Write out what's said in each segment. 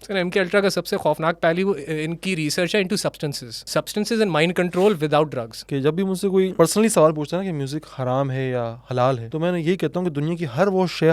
Sir MK ultra का सबसे खौफनाक पहलू इनकी रिसर्च है into substances and mind control without drugs. कि जब भी मुझसे कोई पर्सनली सवाल पूछता है ना कि म्यूजिक हराम है या हलाल है, तो मैं यही कहता हूँ कि दुनिया की हर वो शे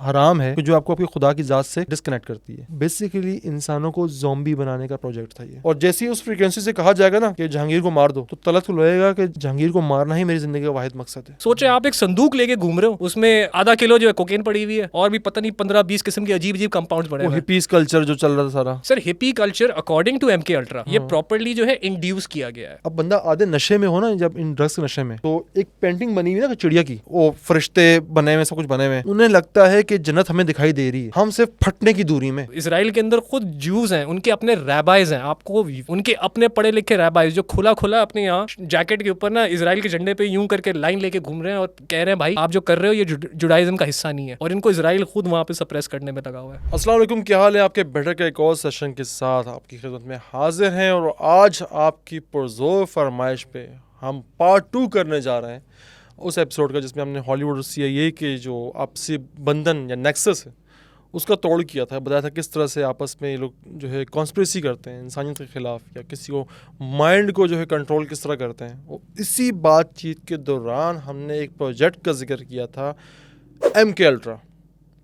हराम है जो आपको आपकी खुदा की जात से डिस्कनेक्ट करती है। बेसिकली इंसानों को ज़ॉम्बी बनाने का प्रोजेक्ट था ये। और जैसे ही उस फ्रीक्वेंसी से कहा जाएगा ना कि जहांगीर को मार दो, तो तलत को लगेगा कि जहांगीर को मारना ही मेरी जिंदगी का वाहिद मकसद है। सोचे आप एक संदूक लेके घूम रहे हो, उसमें आधा किलो जो है कोकेन पड़ी हुई है और भी पता नहीं 15-20 किस्म के अजीब अजीब कंपाउंड्स पड़े वो हैं। हिपीज कल्चर जो चल रहा था सारा। Sir hippie culture according to MK ultra ये प्रॉपर्ली जो है इंड्यूस किया गया है। अब बंदा आधे नशे में हो ना, जब इन ड्रग्स के नशे में, तो एक पेंटिंग बनी हुई ना चिड़िया की, वो फरिश्ते बने हुए, सब कुछ बने हुए, उन्हें लगता है कि जन्नत हमें दिखाई दे रही है, हम सिर्फ फटने की दूरी में। इसराइल के अंदर खुद ज्यूज हैं, उनके अपने रैबाइज हैं, आपको उनके अपने पढ़े लिखे रैबाइज जो खुला खुला अपने यहाँ जैकेट के ऊपर ना इसराइल के झंडे पे यूं करके लाइन लेके घूम रहे हैं और कह रहे हैं भाई आप जो कर रहे हो ये जुडाइज्म का हिस्सा नहीं है, और इनको इसराइल खुद वहाँ पे सप्रेस करने में लगा हुआ है। अस्सलाम वालेकुम, क्या हाल है आपके? बेटर के एक और सेशन के साथ आपकी खिदमत में हाजिर हैं, और आज आपकी पुरज़ोर फरमाइश पे हम पार्ट 2 करने जा रहे हैं उस एपिसोड का जिसमें हमने हॉलीवुड और CIA के जो आपसी बंधन या नेक्सस है उसका तोड़ किया था। बताया था किस तरह से आपस में ये लोग जो है कॉन्स्पिरेसी करते हैं इंसानियत के ख़िलाफ़, या किसी को माइंड को जो है कंट्रोल किस तरह करते हैं। और इसी बातचीत के दौरान हमने एक प्रोजेक्ट का जिक्र किया था MK अल्ट्रा,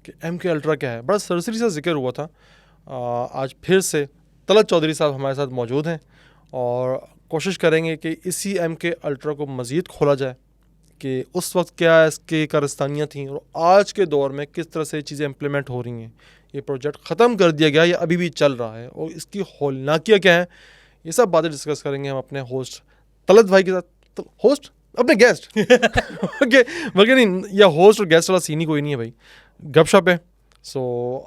कि MK अल्ट्रा क्या है। बड़ा सरसरी सा जिक्र हुआ था। आज फिर से तलत चौधरी साहब हमारे साथ मौजूद हैं और कोशिश करेंगे कि इसी MK अल्ट्रा को मज़ीद खोला जाए कि उस वक्त क्या इसके कारस्तानियाँ थीं और आज के दौर में किस तरह से चीज़ें इम्प्लीमेंट हो रही हैं। ये प्रोजेक्ट ख़त्म कर दिया गया या अभी भी चल रहा है और इसकी हौलनाकियाँ क्या हैं, ये सब बातें डिस्कस करेंगे हम अपने होस्ट तलत भाई के साथ। तो होस्ट अपने गेस्ट ओके, बल्कि नहीं, या होस्ट और गेस्ट वाला सीन ही कोई नहीं है भाई, गपशप है। सो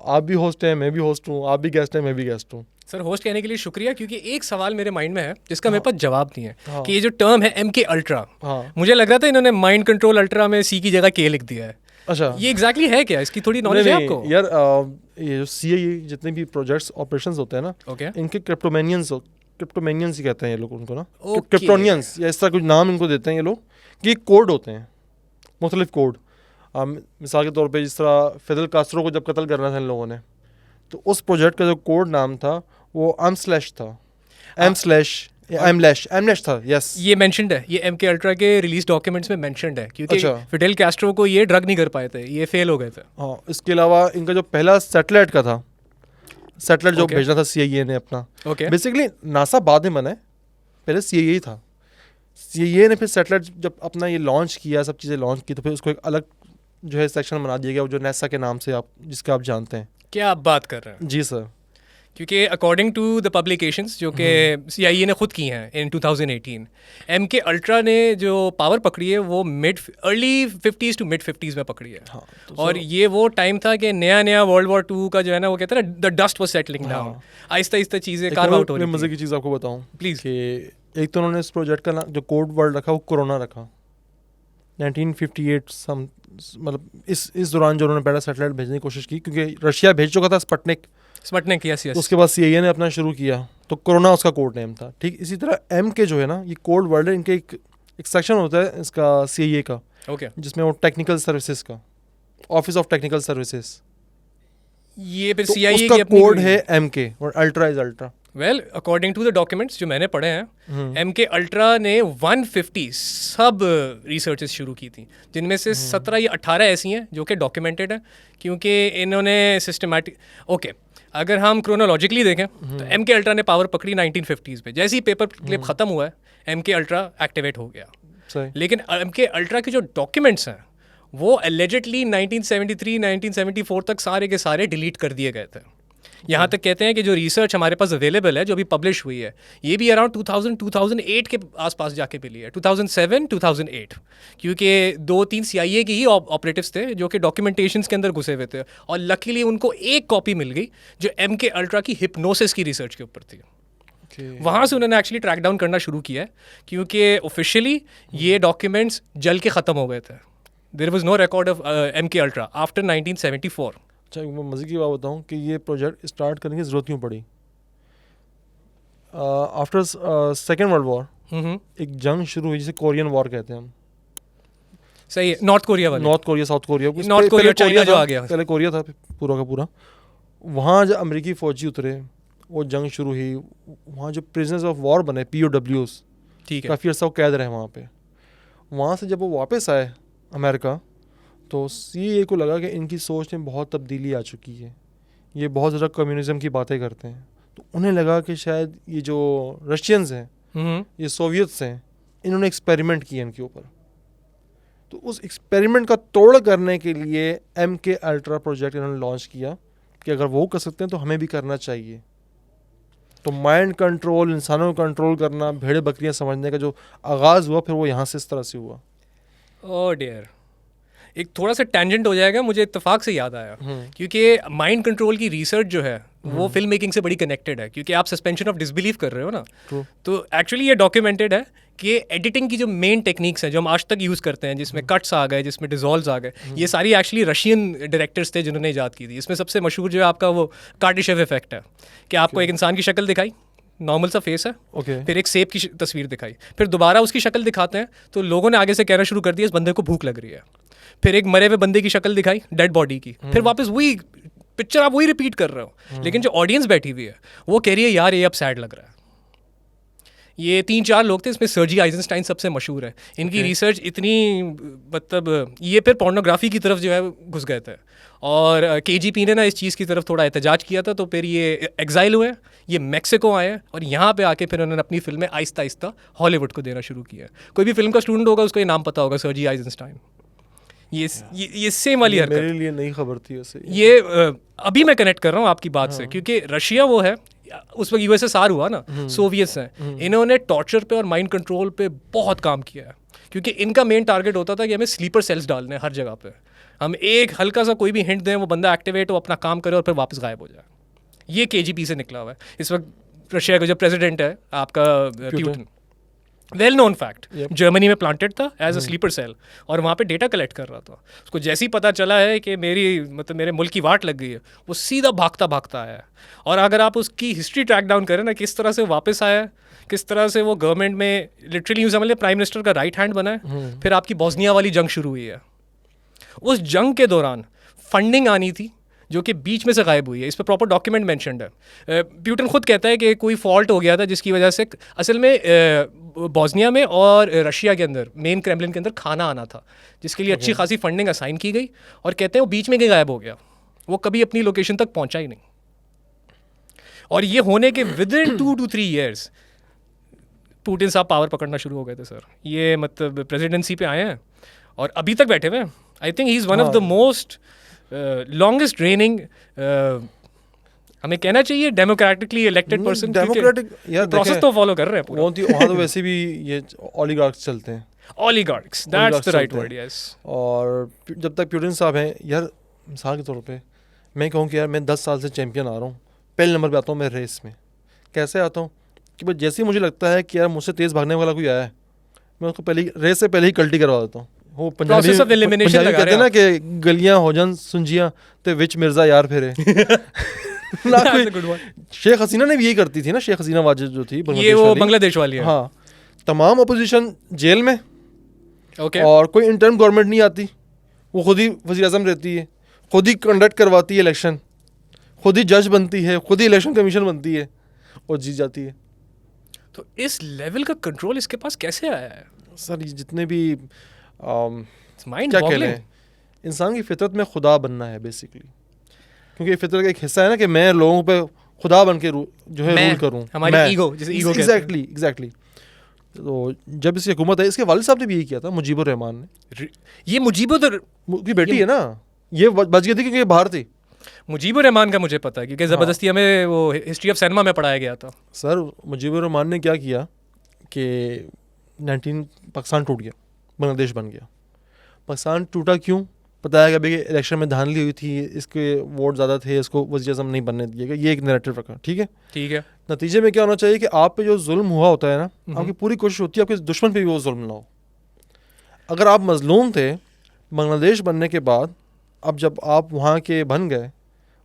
आप भी होस्ट हैं, मैं भी होस्ट हूँ, आप भी गेस्ट हैं, मैं भी गेस्ट हूँ। सर होस्ट कहने के लिए शुक्रिया, क्योंकि एक सवाल मेरे माइंड में है जिसका मेरे पास जवाब नहीं है हाँ। कि ये जो टर्म है MK अल्ट्रा, मुझे लग रहा था इन्होंने माइंड कंट्रोल अल्ट्रा में C की जगह K लिख दिया है। अच्छा, ये एग्जैक्टली है क्या? इसकी थोड़ी नॉलेज है आपको? यार ये जो CIA जितने भी प्रोजेक्ट्स ऑपरेशंस होते हैं ना, ओके, इनके क्रिप्टोमेनियंस ही कहते हैं ये लोग उनको ना, क्रिप्टोनियंस या इस तरह कुछ नाम इनको देते हैं ये लोग, कि कोड होते हैं, मुख्तलिफ कोड। मिसाल के तौर पे जिस तरह फिदल कास्ट्रो को जब कत्ल करना था इन लोगों ने, तो उस प्रोजेक्ट का जो कोड नाम था वो M/ था, M/ था। यस, ये मेंशन्ड है, ये MK अल्ट्रा के रिलीज डॉक्यूमेंट्स में मेंशन्ड है, क्योंकि अच्छा। फिडेल कैस्ट्रो को ये ड्रग नहीं कर पाए थे, ये फेल हो गए थे। हाँ, इसके अलावा इनका जो पहला सैटेलाइट का था, सैटेलाइट जो Okay. भेजना था CIA ने अपना, ओके, बेसिकली नासा बाद में बना है, पहले CIA था। CIA ने फिर सैटेलाइट जब अपना ये लॉन्च किया, सब चीज़ें लॉन्च की, तो फिर उसको एक अलग जो है सेक्शन बना दिया गया जो NASA के नाम से आप जिसका आप जानते हैं। क्या आप बात कर रहे हैं? जी सर। क्योंकि अकॉर्डिंग टू द पब्लिकेशंस जो कि CIA ने खुद की हैं इन 2018, MK अल्ट्रा ने जो पावर पकड़ी है वो early 50s to mid 50s में पकड़ी है। हाँ, और ये वो टाइम था कि नया World War II का जो है ना, वो कहते हैं ना, the dust was settling down, Aahista Aahista चीज़ें कार्व आउट हो रही थी। मज़े की चीज़ आपको बताऊँ प्लीज़। कि एक तो उन्होंने इस प्रोजेक्ट का नाम जो कोड वर्ड रखा वो कोरोना रखा। 1958 मतलब इस दौरान जो उन्होंने पहला सैटेलाइट भेजने की कोशिश की, क्योंकि रशिया भेज चुका था स्पुतनिक, यस। उसके बाद CIA ने अपना शुरू किया, तो कोरोना उसका कोड नेम था। ठीक इसी तरह MK जो है ना, ये कोड वर्ड है। इनके एक सेक्शन होता है इसका CIA का, ओके, जिसमें वो टेक्निकल सर्विसेज का, ऑफिस ऑफ टेक्निकल सर्विसेज, ये फिर तो CIA उसका की अपनी कोड है MK और ultra is ultra. Well according to the documents जो मैंने पढ़े हैं, MK अल्ट्रा ने 150 सब रिसर्चेस शुरू की थी, जिनमें से 17 या 18 ऐसी हैं जो कि डॉक्यूमेंटेड हैं, क्योंकि इन्होंने सिस्टमैटिक अगर हम क्रोनोलॉजिकली देखें तो MK अल्ट्रा ने पावर पकड़ी 1950s में। जैसे ही पेपर क्लिप ख़त्म हुआ है MK अल्ट्रा एक्टिवेट हो गया। सही। लेकिन MK अल्ट्रा के जो डॉक्यूमेंट्स हैं वो एलिजिडली 1973 1974 तक सारे के सारे डिलीट कर दिए गए थे। यहाँ तक कहते हैं कि जो रिसर्च हमारे पास अवेलेबल है, जो अभी पब्लिश हुई है, ये भी अराउंड 2000-2008 के आसपास जाके मिली है, 2007-2008, क्योंकि 2-3 CIA के ही ऑपरेटिव्स थे जो कि डॉक्यूमेंटेशंस के अंदर घुसे हुए थे, और लकीली उनको एक कॉपी मिल गई जो MK अल्ट्रा की हिप्नोसिस की रिसर्च के ऊपर थी। वहाँ से उन्होंने एक्चुअली ट्रैक डाउन करना शुरू किया है, क्योंकि ऑफिशियली ये डॉक्यूमेंट्स जल के ख़त्म हो गए थे। There was no record of MK ultra after 1974। अच्छा, मैं मज़े की बात बताऊँ कि ये प्रोजेक्ट स्टार्ट करने की ज़रूरत क्यों पड़ी। आफ्टर सेकेंड वर्ल्ड वॉर एक जंग शुरू हुई जिसे कोरियन वॉर कहते हैं हम। सही है, नॉर्थ कोरिया वाले, north Korea, south Korea, north Korea, China जो आ गया, पहले कोरिया था पूरा का पूरा। वहाँ जब अमेरिकी फ़ौजी उतरे, वो जंग शुरू हुई, वहाँ जो प्रिजनर्स ऑफ वॉर बने POWs, ठीक है। काफ़ी अर्सा वो कैद रहे वहाँ पे। वहाँ से जब वो वापस आए अमेरिका, तो CIA को लगा कि इनकी सोच में बहुत तब्दीली आ चुकी है, ये बहुत ज़्यादा कम्युनिज़म की बातें करते हैं। तो उन्हें लगा कि शायद ये जो रशियंस हैं, ये सोवियत्स हैं, इन्होंने एक्सपेरिमेंट किया इनके ऊपर। तो उस एक्सपेरिमेंट का तोड़ करने के लिए MK अल्ट्रा प्रोजेक्ट इन्होंने लॉन्च किया कि अगर वो कर सकते हैं तो हमें भी करना चाहिए। तो माइंड कंट्रोल, इंसानों को कंट्रोल करना, भेड़े बकरियां समझने का जो आगाज़ हुआ, फिर वो यहाँ से इस तरह से हुआ। ओह डियर, एक थोड़ा सा टेंजेंट हो जाएगा, मुझे इत्तेफाक से याद आया, क्योंकि माइंड कंट्रोल की रिसर्च जो है वो फिल्म मेकिंग से बड़ी कनेक्टेड है, क्योंकि आप सस्पेंशन ऑफ डिसबिलीफ कर रहे हो ना। True. तो एक्चुअली ये डॉक्यूमेंटेड है कि एडिटिंग की जो मेन टेक्निक्स हैं जो हम आज तक यूज़ करते हैं, जिसमें कट्स आ गए, जिसमें डिजॉल्व्स आ गए, ये सारी एक्चुअली रशियन डायरेक्टर्स थे जिन्होंने इजाद की थी। इसमें सबसे मशहूर जो है आपका वो कार्डिशेव इफेक्ट है, कि आपको एक इंसान की शक्ल दिखाई, नॉर्मल सा फेस है, फिर एक सेब की तस्वीर दिखाई, फिर दोबारा उसकी शक्ल दिखाते हैं, तो लोगों ने आगे से कहना शुरू कर दिया इस बंदे को भूख लग रही है। फिर एक मरे हुए बंदे की शक्ल दिखाई, डेड बॉडी की, फिर वापस वही पिक्चर आप वही रिपीट कर रहे हो, लेकिन जो ऑडियंस बैठी हुई है वो कह रही है यार ये अब सैड लग रहा है। ये 3-4 लोग थे, इसमें सर्जी आइजनस्टाइन सबसे मशहूर है। इनकी रिसर्च इतनी, मतलब ये फिर पोर्नोग्राफी की तरफ जो है घुस गए थे, और KGP ने ना इस चीज़ की तरफ थोड़ा एहतजाज किया था, तो फिर ये एग्जाइल हुए, ये मैक्सिको आए, और यहाँ पे आके फिर उन्होंने अपनी फिल्में आहिस्ता आहिस्ता हॉलीवुड को देना शुरू किया। कोई भी फिल्म का स्टूडेंट होगा उसको ये नाम पता होगा, सर्जी आइजनस्टाइन। ये सेम वाली हरकत मेरे लिए नई खबर थी वैसे। ये अभी मैं कनेक्ट कर रहा हूँ आपकी बात से, क्योंकि रशिया वो है, उस वक्त USSR हुआ ना, सोवियट्स हैं, इन्होंने टॉर्चर पे और माइंड कंट्रोल पे बहुत काम किया है, क्योंकि इनका मेन टारगेट होता था कि हमें स्लीपर सेल्स डालने हर जगह पे, हम एक हल्का सा कोई भी हिंट दें, वो बंदा एक्टिवेट हो, अपना काम करे और फिर वापस गायब हो जाए। ये KGP से निकला हुआ है। इस वक्त रशिया का जो प्रेसिडेंट है आपका Putin, well known fact, Germany में प्लांटेड था एज अ स्लीपर सेल, और वहाँ पे डेटा कलेक्ट कर रहा था। उसको जैसे ही पता चला है कि मेरे मुल्क की वाट लग गई है, वो सीधा भागता भागता आया है। और अगर आप उसकी हिस्ट्री ट्रैक डाउन करें ना, किस तरह से वापस आया, किस तरह से वो गवर्नमेंट में लिटरली यूँ समझ लें प्राइम मिनिस्टर का राइट हैंड बना है। फिर आपकी बोस्निया वाली जंग शुरू हुई है, उस जंग के दौरान फंडिंग आनी थी जो कि बीच में से गायब हुई है। इस पर प्रॉपर डॉक्यूमेंट मेंशन्ड है। प्यूटिन खुद कहता है कि कोई फॉल्ट हो गया था जिसकी वजह से असल में बोस्निया में और रशिया के अंदर मेन क्रेमलिन के अंदर खाना आना था, जिसके लिए अच्छी खासी फंडिंग असाइन की गई, और कहते हैं वो बीच में कहीं गायब हो गया, वो कभी अपनी लोकेशन तक पहुंचा ही नहीं। और ये होने के with in 2 to 3 years Putin साहब पावर पकड़ना शुरू हो गए थे सर। ये मतलब प्रेसिडेंसी पे आए हैं और अभी तक बैठे हुए हैं। I think he is one of the most longest raining, हमें कहना चाहिए डेमोक्रेटिकली इलेक्टेड पर्सन। डेमोक्रेटिक यार प्रोसेस तो फॉलो कर रहे हैं पूरा। वहाँ तो वैसे भी ये ओलिगार्क्स चलते हैं। Oligarchs, that's the right word, yes. और जब तक प्यूटिन साहब हैं यार, मिसाल के तौर पे मैं कहूँ कि यार मैं 10 साल से चैंपियन आ रहा हूँ, पहले नंबर पे आता हूँ मैं रेस में। कैसे आता हूँ कि बस जैसे ही मुझे लगता है कि यार मुझसे तेज़ भागने वाला कोई आया है, मैं उसको पहले रेस से पहले ही कल्टी करवा देता हूँ। वो पंजाबी कहते हैं ना कि गलियां हो जान सुंजियां ते विच मिर्जा यार फेरे। ना कोई शेख हसीना ने भी यही करती थी ना, शेख हसीना वाजिद जो थी ये वो बांग्लादेश वाली है। हाँ, तमाम अपोजिशन जेल में, ओके, और कोई इंटर्म गवर्नमेंट नहीं आती, वो खुद ही वज़ीर आज़म रहती है, खुद ही कंडक्ट करवाती है इलेक्शन, खुद ही जज बनती है, खुद ही इलेक्शन कमीशन बनती है और जीत जाती है। तो इस लेवल का कंट्रोल इसके पास कैसे आया है सर? ये जितने भी क्या कह लें, इंसान की फितरत में खुदा बनना है बेसिकली, क्योंकि फितरत का एक हिस्सा है ना कि मैं लोगों पे खुदा बन के जो है रूल करूँ, हमारी ईगो, जैसे ईगो एग्जैक्टली। तो जब इसकी हुकूमत है, इसके वालिद साहब ने भी यही किया था, मुजीबुर रहमान ने। ये मुजीबुर की बेटी है ना, ये बच गई थी क्योंकि बाहर थी। मुजीबुर रहमान का मुझे पता है क्योंकि ज़बरदस्ती हमें वो हिस्ट्री ऑफ सिनेमा में पढ़ाया गया था। सर मुजीबुर रहमान ने क्या किया कि पाकिस्तान टूट गया, बांग्लादेश बन गया। पाकिस्तान टूटा क्यों? बताया गया कि इलेक्शन में धांधली हुई थी, इसके वोट ज़्यादा थे, इसको वज़ीर-ए-आज़म नहीं बनने दिए गए। ये एक नैरेटिव रखा, ठीक है। नतीजे में क्या होना चाहिए कि आप पे जो जुल्म हुआ होता है ना, आपकी पूरी कोशिश होती है आपके दुश्मन पे भी वो जुल्म ना हो। अगर आप मजलूम थे बांग्लादेश बनने के बाद, अब जब आप वहाँ के बन गए,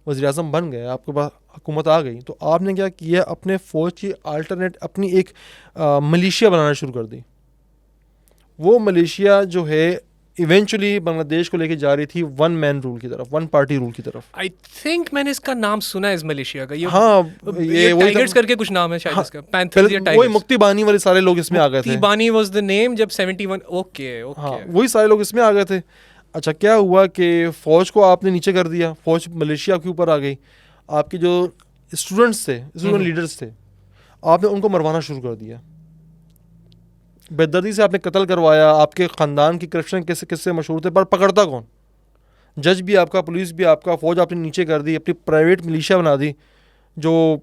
वज़ीर-ए-आज़म बन गए, आपके पास हुकूमत आ गई, तो आपने क्या किया, अपने फ़ौज की अल्टरनेट अपनी एक मलेशिया बनाना शुरू कर दी। वो मलेशिया जो है इवेंचुअली बांग्लादेश को लेके जा रही थी वन मैन रूल की तरफ, वन पार्टी रूल की तरफ। आई थिंक मैंने इसका नाम सुना है इस मलेशिया का। हाँ, ये वही टाइगर्स करके कुछ नाम है शायद हाँ, इसका, पैंथर्स या वही टाइगर्स। मुक्ति बानी वाले सारे लोग इसमें आ गए थे। बानी वाज द नेम जब 71। ओके हाँ, ओके। वही सारे लोग इसमें आ गए थे। अच्छा, क्या हुआ कि फ़ौज को आपने नीचे कर दिया, फ़ौज मलेशिया के ऊपर आ गई। आपके जो स्टूडेंट्स थे, स्टूडेंट लीडर्स थे, आपने उनको मरवाना शुरू कर दिया, बेदर्दी से आपने कत्ल करवाया। आपके ख़ानदान की करप्शन किससे किससे मशहूर थे, पर पकड़ता कौन? जज भी आपका, पुलिस भी आपका, फ़ौज आपने नीचे कर दी, अपनी प्राइवेट मिलिशिया बना दी जो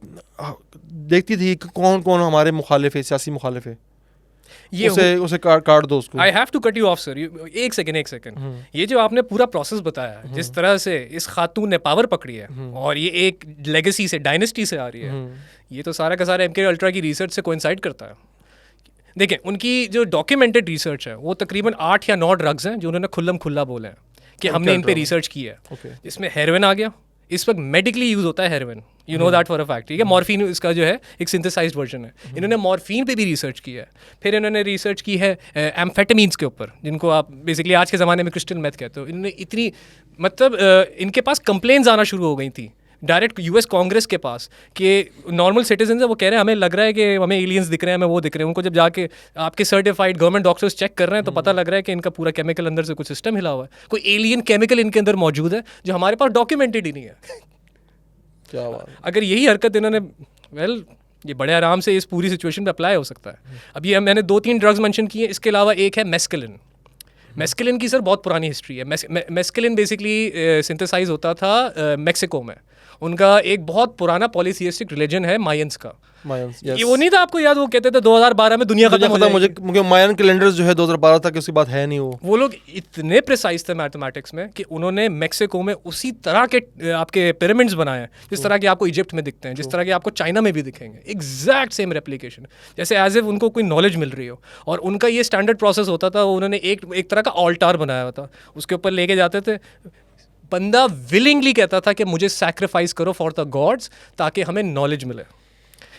देखती थी कि कौन कौन हमारे मुखालिफ है, सियासी मुखालिफ है, ये उसे काट दो उसको। I have to cut you off sir. एक सेकंड। ये जो आपने पूरा प्रोसेस बताया, जिस तरह से इस खातून ने पावर पकड़ी है और ये एक लेगेसी से, डायनेस्टी से आ रही है, ये तो सारा का सारा एमके अल्ट्रा की रिसर्च से कोइंसाइड करता है। देखिए, उनकी जो डॉक्यूमेंटेड रिसर्च है वो तकरीबन 8 या 9 ड्रग्स हैं जो उन्होंने खुल्लम खुल्ला बोले हैं कि हमने इन पे रिसर्च की है। इसमें हेरोइन आ गया, इस वक्त मेडिकली यूज होता है heroin, you know that for a fact, ठीक है। मॉर्फिन इसका जो है एक सिंथेसाइज्ड वर्जन है। इन्होंने मॉर्फिन पे भी रिसर्च की है, फिर इन्होंने रिसर्च की है एम्फेटामीन्स के ऊपर, जिनको आप बेसिकली आज के ज़माने में क्रिस्टल मेथ कहते हो। इन्होंने इतनी मतलब इनके पास कंप्लेंट्स आना शुरू हो गई थी डायरेक्ट यूएस कांग्रेस के पास कि नॉर्मल सिटीजन है वो कह रहे हैं हमें लग रहा है कि हमें एलियंस दिख रहे हैं, हमें वो दिख रहे हैं। उनको जब जाके आपके सर्टिफाइड गवर्नमेंट डॉक्टर्स चेक कर रहे हैं तो पता लग रहा है कि इनका पूरा केमिकल अंदर से कुछ सिस्टम हिला हुआ है, कोई एलियन केमिकल इनके अंदर मौजूद है जो हमारे पास डॉक्यूमेंटेड ही नहीं है। क्या बात। अगर यही हरकत इन्होंने ये बड़े आराम से इस पूरी सिचुएशन पे अप्लाई हो सकता है। अभी मैंने 2-3 ड्रग्स मेंशन किए, इसके अलावा एक है मेस्केलिन। मेस्केलिन की सर बहुत पुरानी हिस्ट्री है। मेस्केलिन बेसिकली सिंथेसाइज होता था मेक्सिको में। उनका एक बहुत पुराना पॉलीथियस्टिक रिलीजन है मायंस का। ये वो नहीं था, आपको याद, वो कहते थे 2012 में दुनिया खत्म हो जाएगी। मुझे मायन कैलेंडर जो है 2012 तक, उसकी बात है नहीं। वो लोग इतने प्रिसाइज थे मैथमेटिक्स में कि उन्होंने मेक्सिको में उसी तरह के आपके पिरामिड्स बनाए हैं जिस तरह के आपको इजिप्ट में दिखते हैं, जिस तरह के आपको चाइना में भी दिखेंगे, एग्जैक्ट सेम रेप्लिकेशन, जैसे एज इफ उनको कोई नॉलेज मिल रही हो। और उन्होंका ये स्टैंडर्ड प्रोसेस होता था, उन्होंने एक तरह का ऑल्टार बनाया हुआ था, उसके ऊपर लेके जाते थे। बंदा विलिंगली कहता था कि मुझे सैक्रिफाइस करो फॉर द गॉड्स ताकि हमें नॉलेज मिले।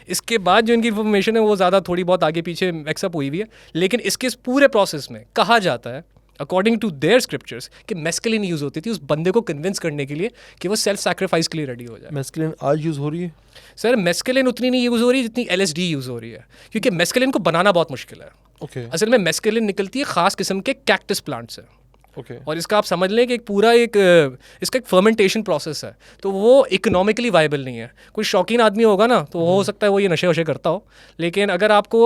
इसके बाद जो इनकी इन्फॉर्मेशन है वो ज़्यादा थोड़ी बहुत आगे पीछे मिक्सअप हुई हुई है, लेकिन इसके पूरे प्रोसेस में कहा जाता है अकॉर्डिंग टू देयर स्क्रिप्चर्स कि मेस्केलिन यूज़ होती थी उस बंदे को कन्विंस करने के लिए कि वो सेल्फ सैक्रिफाइस के लिए रेडी हो जाए। मेस्केलिन आज यूज़ हो रही है सर? मेस्केलिन उतनी नहीं यूज़ हो रही जितनी LSD यूज़ हो रही है, क्योंकि मेस्केलिन को बनाना बहुत मुश्किल है। असल में मेस्केलिन निकलती है ख़ास किस्म के कैक्टस प्लांट से। और इसका आप समझ लें कि इसका एक फर्मेंटेशन प्रोसेस है, तो वो इकोनॉमिकली वायबल नहीं है। कोई शौकीन आदमी होगा ना तो हो सकता है वो ये नशे वशे करता हो, लेकिन अगर आपको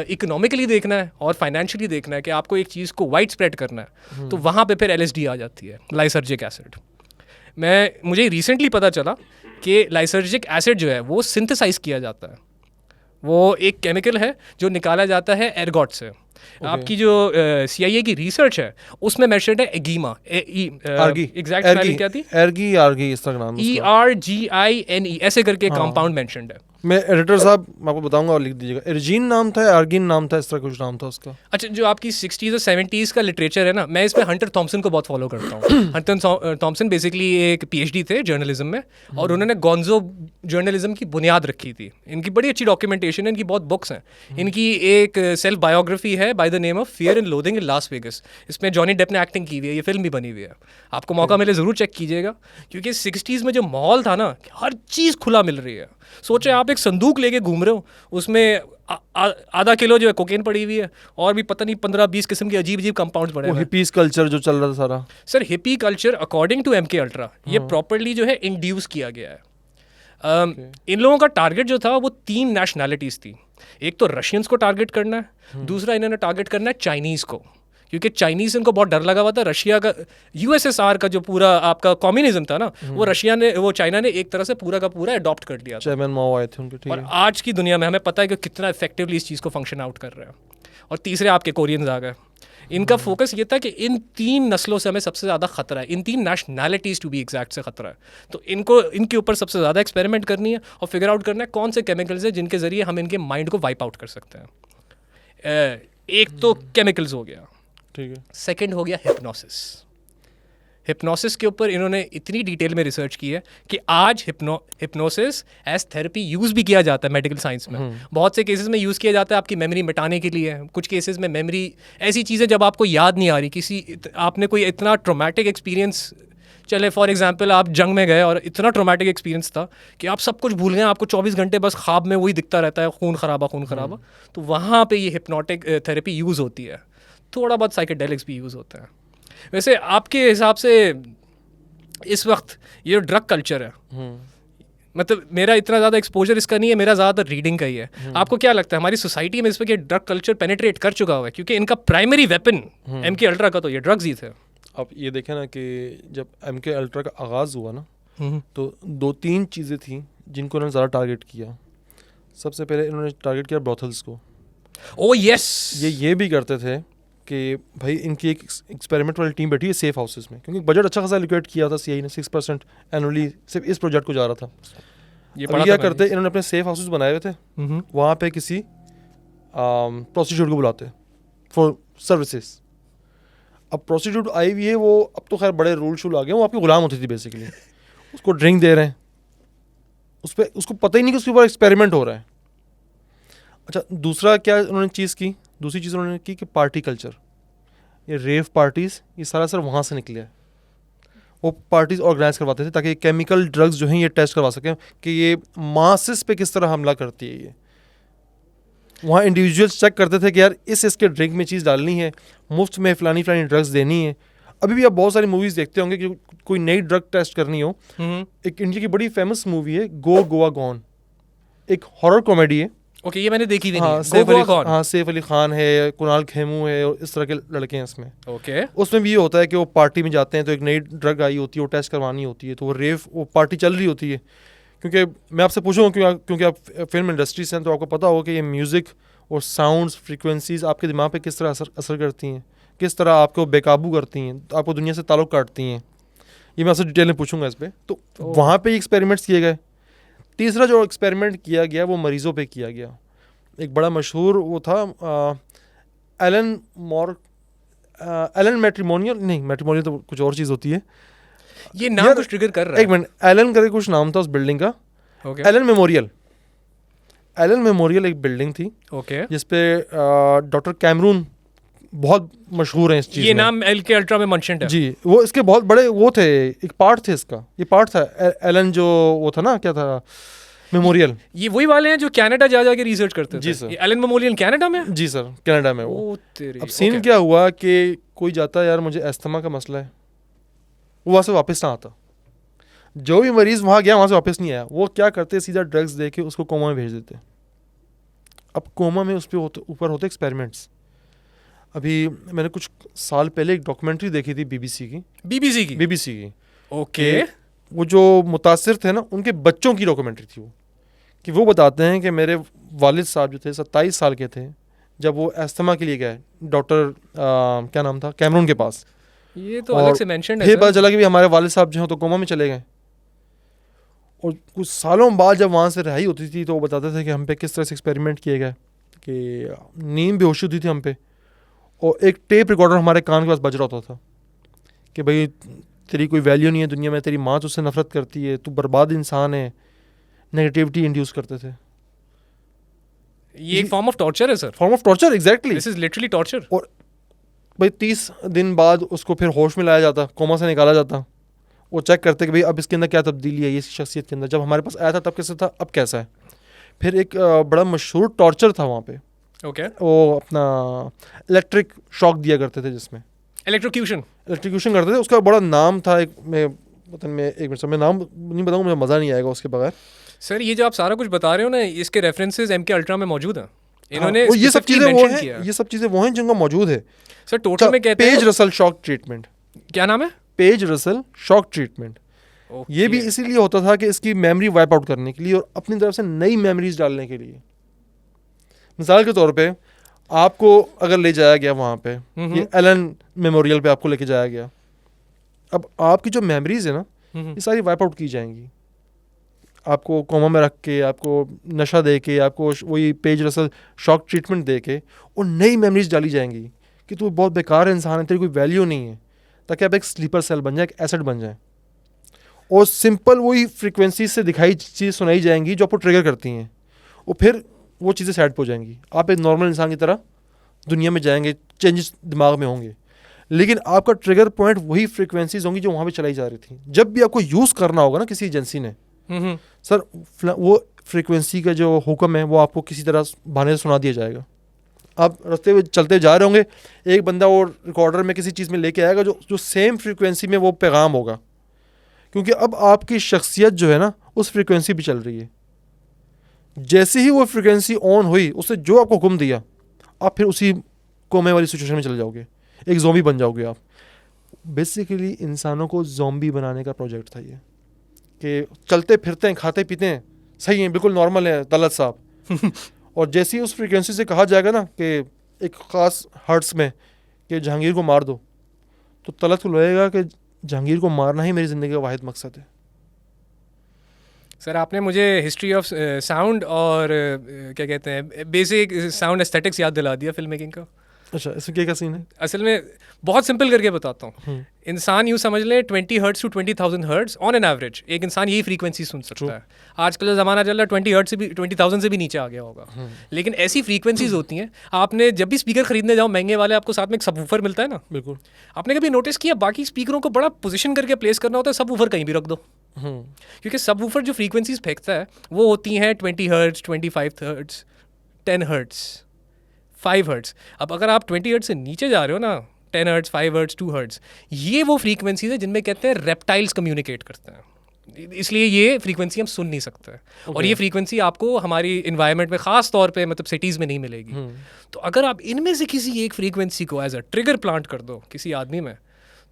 इकोनॉमिकली देखना है और फाइनेंशियली देखना है कि आपको एक चीज़ को वाइड स्प्रेड करना है, तो वहाँ पे फिर LSD आ जाती है, लाइसर्जिक एसिड। मुझे रिसेंटली पता चला कि लाइसर्जिक एसिड जो है वो सिंथेसाइज किया जाता है। वो एक केमिकल है जो निकाला जाता है एर्गॉट से। आपकी जो CIA की रिसर्च है उसमें मेंशन्ड है एगीमा, एग्जैक्ट स्पेलिंग क्या थी? एर्गी इस तरह नाम है, ERGINE ऐसे करके कंपाउंड मेंशन्ड है। मैं एडिटर साहब आपको बताऊंगा और लिख दीजिएगा। एर्जीन नाम था, आर्गिन नाम था, इस तरह कुछ नाम था उसका। अच्छा, जो आपकी 60s और 70s का लिटरेचर है ना, मैं इसमें हंटर थॉमसन को बहुत फॉलो करता हूँ। हंटर थॉमसन बेसिकली एक PhD थे जर्नलिज्म में, और उन्होंने गोंजो जर्नलिज्म की बुनियाद रखी थी। इनकी बड़ी अच्छी डॉक्यूमेंटेशन है, इनकी बहुत बुक्स हैं। इनकी एक सेल्फ बायोग्राफी है by the name of fear and loathing in Las Vegas. इसमें जॉनी डेप ने एक्टिंग की हुई है, ये फिल्म भी बनी हुई है। आपको मौका मिले ज़रूर चेक कीजिएगा, क्योंकि 60s में जो माहौल था ना, हर चीज़ खुला मिल रही है। सोचे आप एक संदूक लेके घूम रहे हो, उसमें आधा किलो जो है कोकेन पड़ी हुई है, और भी पता नहीं 15-20 किस्म के अजीब कंपाउंड्स पड़े हैं। हिपीज कल्चर जो चल रहा था सारा। Sir, hippie culture according to MK ultra ये प्रॉपर्ली जो है इंड्यूस किया गया है। इन लोगों का टारगेट जो था वो 3 नेशनैलिटीज़ थी। एक तो रशियंस को टारगेट करना है, दूसरा इन्होंने टारगेट करना है चाइनीज़ को, क्योंकि चाइनीज इनको बहुत डर लगा हुआ था। रशिया का USSR का जो पूरा आपका कम्युनिज्म था ना, वो चाइना ने एक तरह से पूरा का पूरा अडॉप्ट कर लिया था। चेयरमैन माओ आए थे उनके, ठीक है। और आज की दुनिया में हमें पता है कि कितना इफेक्टिवली इस चीज़ को फंक्शन आउट कर रहे हैं। और तीसरे आपके कोरियंस आ गए। इनका फोकस ये था कि इन 3 नस्लों से हमें सबसे ज़्यादा खतरा है, इन 3 नेशनैलिटीज़ टू बी एग्जैक्ट से खतरा है। तो इनके ऊपर सबसे ज़्यादा एक्सपेरिमेंट करनी है और फिगर आउट करना है कौन से केमिकल्स हैं जिनके ज़रिए हम इनके माइंड को वाइप आउट कर सकते हैं। एक तो केमिकल्स हो गया, ठीक है। सेकंड हो गया हिप्नोसिस। हिप्नोसिस के ऊपर इन्होंने इतनी डिटेल में रिसर्च की है कि आज हिप्नोसिस एज थेरेपी यूज़ भी किया जाता है मेडिकल साइंस में। बहुत से केसेस में यूज़ किया जाता है आपकी मेमोरी मिटाने के लिए, कुछ केसेस में मेमोरी ऐसी चीज़ें जब आपको याद नहीं आ रही, आपने कोई इतना ट्रोमेटिक एक्सपीरियंस, चले फॉर एग्जांपल आप जंग में गए और इतना ट्रोमेटिक एक्सपीरियंस था कि आप सब कुछ भूल गए, आपको 24 घंटे बस ख्वाब में वही दिखता रहता है, खून खराबा, तो वहाँ पे ये हिप्नोटिक थेरेपी यूज़ होती है। थोड़ा बहुत साइकेडेलिक्स भी यूज़ होता है। वैसे आपके हिसाब से इस वक्त ये जो ड्रग कल्चर है, मतलब मेरा इतना ज़्यादा एक्सपोजर इसका नहीं है, मेरा ज़्यादातर रीडिंग का ही है। आपको क्या लगता है हमारी सोसाइटी में इस वक्त ये ड्रग कल्चर पेनिट्रेट कर चुका हुआ है? क्योंकि इनका प्राइमरी वेपन MK अल्ट्रा का तो ये ड्रग्स ही थे। आप ये देखें ना कि जब MK अल्ट्रा का आगाज़ हुआ ना, तो 2-3 चीज़ें थी जिनको उन्होंने ज़्यादा टारगेट किया। सबसे पहले इन्होंने टारगेट किया ब्रॉथल्स को। ओह यस, ये भी करते थे कि भाई इनकी एक एक्सपेरिमेंट वाली टीम बैठी है सेफ हाउसेस में, क्योंकि बजट अच्छा खासा एलोकेट किया था CI ने, 6% एनुअली सिर्फ इस प्रोजेक्ट को जा रहा था। ये अब क्या करते, इन्होंने अपने सेफ हाउसेस बनाए हुए थे, वहाँ पे किसी प्रोस्टिट्यूट को बुलाते फॉर सर्विसेज। अब प्रोस्टिट्यूट आई हुई है, वो अब तो खैर बड़े रूल शूल आ गए, वो आपकी गुलाम होती थी बेसिकली। उसको ड्रिंक दे रहे हैं, उसको पता ही नहीं कि उसके ऊपर एक्सपेरिमेंट हो रहा है। अच्छा, दूसरा क्या उन्होंने चीज़ की, दूसरी चीज़ उन्होंने की कि पार्टी कल्चर, ये रेव पार्टीज़, ये सारा सर वहाँ से निकले हैं। वो पार्टीज़ ऑर्गेनाइज करवाते थे ताकि केमिकल ड्रग्स जो हैं ये टेस्ट करवा सकें कि ये मासेस पे किस तरह हमला करती है। ये वहाँ इंडिविजुअल्स चेक करते थे कि यार इसके ड्रिंक में चीज़ डालनी है, मुफ्त में फ़लानी ड्रग्स देनी है। अभी भी आप बहुत सारी मूवीज़ देखते होंगे कि कोई नई ड्रग टेस्ट करनी हो। एक इंडिया की बड़ी फेमस मूवी है गो गोवा गॉन, एक हॉरर कॉमेडी है। ओके, ये मैंने देखी भी हाँ, नहीं। सैफ अली खान है, कुणाल खेमू है, और इस तरह के लड़के हैं इसमें। ओके, उसमें भी ये होता है कि वो पार्टी में जाते हैं तो एक नई ड्रग आई होती है, वो टेस्ट करवानी होती है, तो वो पार्टी चल रही होती है। क्योंकि मैं आपसे पूछूंगा क्योंकि आप फिल्म इंडस्ट्री से हैं, तो आपको पता होगा कि ये म्यूज़िक और साउंड्स फ्रीक्वेंसीज आपके दिमाग पे किस तरह असर करती हैं, किस तरह आपको बेकाबू करती हैं, आपको दुनिया से ताल्लुक़ काटती हैं। ये मैं आपसे डिटेल में पूछूंगा इस पर। तो वहाँ पे एक्सपेरिमेंट्स किए गए। तीसरा जो एक्सपेरिमेंट किया गया वो मरीज़ों पे किया गया। एक बड़ा मशहूर वो था एलन मैट्रिमोनियल तो कुछ और चीज़ होती है। ये नाम कुछ ट्रिगर कर रहा है। एक मिनट, एलन करके कुछ नाम था उस बिल्डिंग का। Okay. एलन मेमोरियल एक बिल्डिंग थी, जिसपे डॉक्टर कैमरून बहुत मशहूर हैं इस चीज़ में। ये नाम MK अल्ट्रा में मेंशन्ड है जी, वो इसके बहुत बड़े वो थे, एक पार्ट थे इसका, ये पार्ट था एलन जो वो था ना, क्या था, मेमोरियल। ये वही वाले हैं जो कनाडा जा के रिसर्च करते थे। जी सर। ये एलन मेमोरियल कनाडा में? जी सर, कनाडा में वो। अब सीन okay. क्या हुआ कि कोई जाता है यार मुझे अस्थमा का मसला है, वो वहाँ से वापस ना आता। जो भी मरीज़ वहाँ गया वहाँ से वापस नहीं आया। वो क्या करते, सीधा ड्रग्स दे के उसको कोमा में भेज देते। अब कोमा में उस पर ऊपर होते एक्सपेरिमेंट्स। अभी मैंने कुछ साल पहले एक डॉक्यूमेंट्री देखी थी BBC की। ओके। वो जो मुतासिर थे ना, उनके बच्चों की डॉक्यूमेंट्री थी वो, कि वो बताते हैं कि मेरे वालिद साहब जो थे 27 साल के थे जब वो अस्थमा के लिए गए डॉक्टर क्या नाम था, कैमरून के पास। ये तो अलग से मेंशन है। फिर पता चला कि हमारे वालिद साहब जो हैं तो कोमा में चले गए। और कुछ सालों बाद जब वहाँ से रिहाई होती थी तो वो बताते थे कि हम पे किस तरह से एक्सपेरिमेंट किए गए, कि नींद बेहोशी होती थी हम पे, और एक टेप रिकॉर्डर हमारे कान के पास बज रहा होता था कि भाई तेरी कोई वैल्यू नहीं है दुनिया में, तेरी माँ तुझसे नफरत करती है, तू बर्बाद इंसान है। नेगेटिविटी इंड्यूस करते थे। ये एक फॉर्म ऑफ टॉर्चर है sir. Form of torture, exactly. This is literally torture. और भाई 30 दिन बाद उसको फिर होश में लाया जाता, कोमा से निकाला जाता। वो चेक करते कि भाई अब इसके अंदर क्या तब्दीली है, ये शख्सियत के अंदर, जब हमारे पास आया था तब कैसा था, अब कैसा है। फिर एक बड़ा मशहूर टॉर्चर था वहाँ पे। ओके। वो अपना इलेक्ट्रिक शॉक दिया करते थे, जिसमें इलेक्ट्रोक्यूशन करते थे। उसका बड़ा नाम था, एक मिनट मैं नाम नहीं बताऊँ, मुझे मज़ा नहीं आएगा उसके बगैर। सर ये जो आप सारा कुछ बता रहे हो ना, इसके रेफरेंसेस MK अल्ट्रा में मौजूद हैं। इन्होंने ये सब चीज़ें वो हैं जिनका मौजूद है। सर टोटल में कहते हैं पेज रसल शॉक ट्रीटमेंट। क्या नाम है? Page Russell shock treatment. ये भी इसीलिए होता था कि इसकी मेमोरी वाइप आउट करने के लिए और अपनी तरफ से नई मेमोरीज डालने के लिए। मिसाल के तौर पे आपको अगर ले जाया गया वहाँ पे, ये एलन मेमोरियल पे आपको लेके जाया गया, अब आपकी जो मेमोरीज है ना, ये सारी वाइप आउट की जाएंगी। आपको कोमा में रख के, आपको नशा दे के, आपको वही पेज रसल शॉक ट्रीटमेंट दे के, और नई मेमोरीज डाली जाएंगी कि तू बहुत बेकार इंसान है, तेरी कोई वैल्यू नहीं है, ताकि आप एक स्लीपर सेल बन जाए, एक एसेट बन जाए, और सिंपल वही फ्रीक्वेंसी से दिखाई चीज़ सुनाई जाएंगी जो आपको ट्रिगर करती हैं, और फिर वो चीज़ें साइड पे हो जाएंगी, आप एक नॉर्मल इंसान की तरह दुनिया में जाएंगे, चेंजेस दिमाग में होंगे। लेकिन आपका ट्रिगर पॉइंट वही फ्रीक्वेंसीज होंगी जो वहाँ पे चलाई जा रही थी। जब भी आपको यूज़ करना होगा ना किसी एजेंसी ने, सर वो फ्रीक्वेंसी का जो हुक्म है वो आपको किसी तरह बहाने से सुना दिया जाएगा। आप रास्ते में चलते जा रहे होंगे, एक बंदा वो रिकॉर्डर में किसी चीज़ में लेके आएगा जो सेम फ्रीक्वेंसी में वो पैगाम होगा, क्योंकि अब आपकी शख्सियत जो है ना उस फ्रीक्वेंसी भी चल रही है। जैसे ही वो फ्रीक्वेंसी ऑन हुई, उससे जो आपको हुक्म दिया, आप फिर उसी कोमे वाली सिचुएशन में चले जाओगे, एक ज़ॉम्बी बन जाओगे आप। बेसिकली इंसानों को ज़ॉम्बी बनाने का प्रोजेक्ट था ये, कि चलते फिरते हैं, खाते पीते हैं, सही हैं, बिल्कुल नॉर्मल है तलत साहब। और जैसे ही उस फ्रीक्वेंसी से कहा जाएगा ना कि एक ख़ास हर्ट्स में कि जहांगीर को मार दो, तो तलत को लगेगा कि जहांगीर को मारना ही मेरी ज़िंदगी का वाहिद मकसद है। सर आपने मुझे हिस्ट्री ऑफ साउंड और क्या कहते हैं बेसिक साउंड एस्थेटिक्स याद दिला दिया फिल्म मेकिंग का। अच्छा, इसमें क्या सीन है? असल में बहुत सिंपल करके बताता हूँ। इंसान यूँ समझ लें 20 hertz to 20,000 hertz on an average एक इंसान यही फ्रीक्वेंसी सुन सकता है। आजकल ज़माना चल रहा है 20 हर्ट्स से भी 20,000 से भी नीचे आ गया होगा। लेकिन ऐसी फ्रीक्वेंसीज होती हैं, आपने जब भी स्पीकर खरीदने जाओ महंगे वाले, आपको साथ में एक सबवूफर मिलता है ना। बिल्कुल। आपने कभी नोटिस किया बाकी स्पीकरों को बड़ा पोजीशन करके प्लेस करना होता है, सबवूफर कहीं भी रख दो। क्योंकि सबवूफर जो फ्रीक्वेंसीज फेंकता है वो होती हैं 20 हर्ट्स, 25 हर्ट्स, 10 हर्ट्स, 5 हर्ट्स। अब अगर आप 20 हर्ट्स से नीचे जा रहे हो ना, 10 हर्ट्स, 5 हर्ट्स, 2 हर्ट्स, ये वो फ्रीक्वेंसीज है जिनमें कहते हैं रेप्टाइल्स कम्युनिकेट करते हैं, इसलिए ये फ्रीक्वेंसी हम सुन नहीं सकते। और ये फ्रीक्वेंसी आपको हमारी इन्वायरमेंट में ख़ास तौर पे मतलब सिटीज़ में नहीं मिलेगी। तो अगर आप इनमें से किसी एक फ्रीक्वेंसी को एज अ ट्रिगर प्लांट कर दो किसी आदमी में,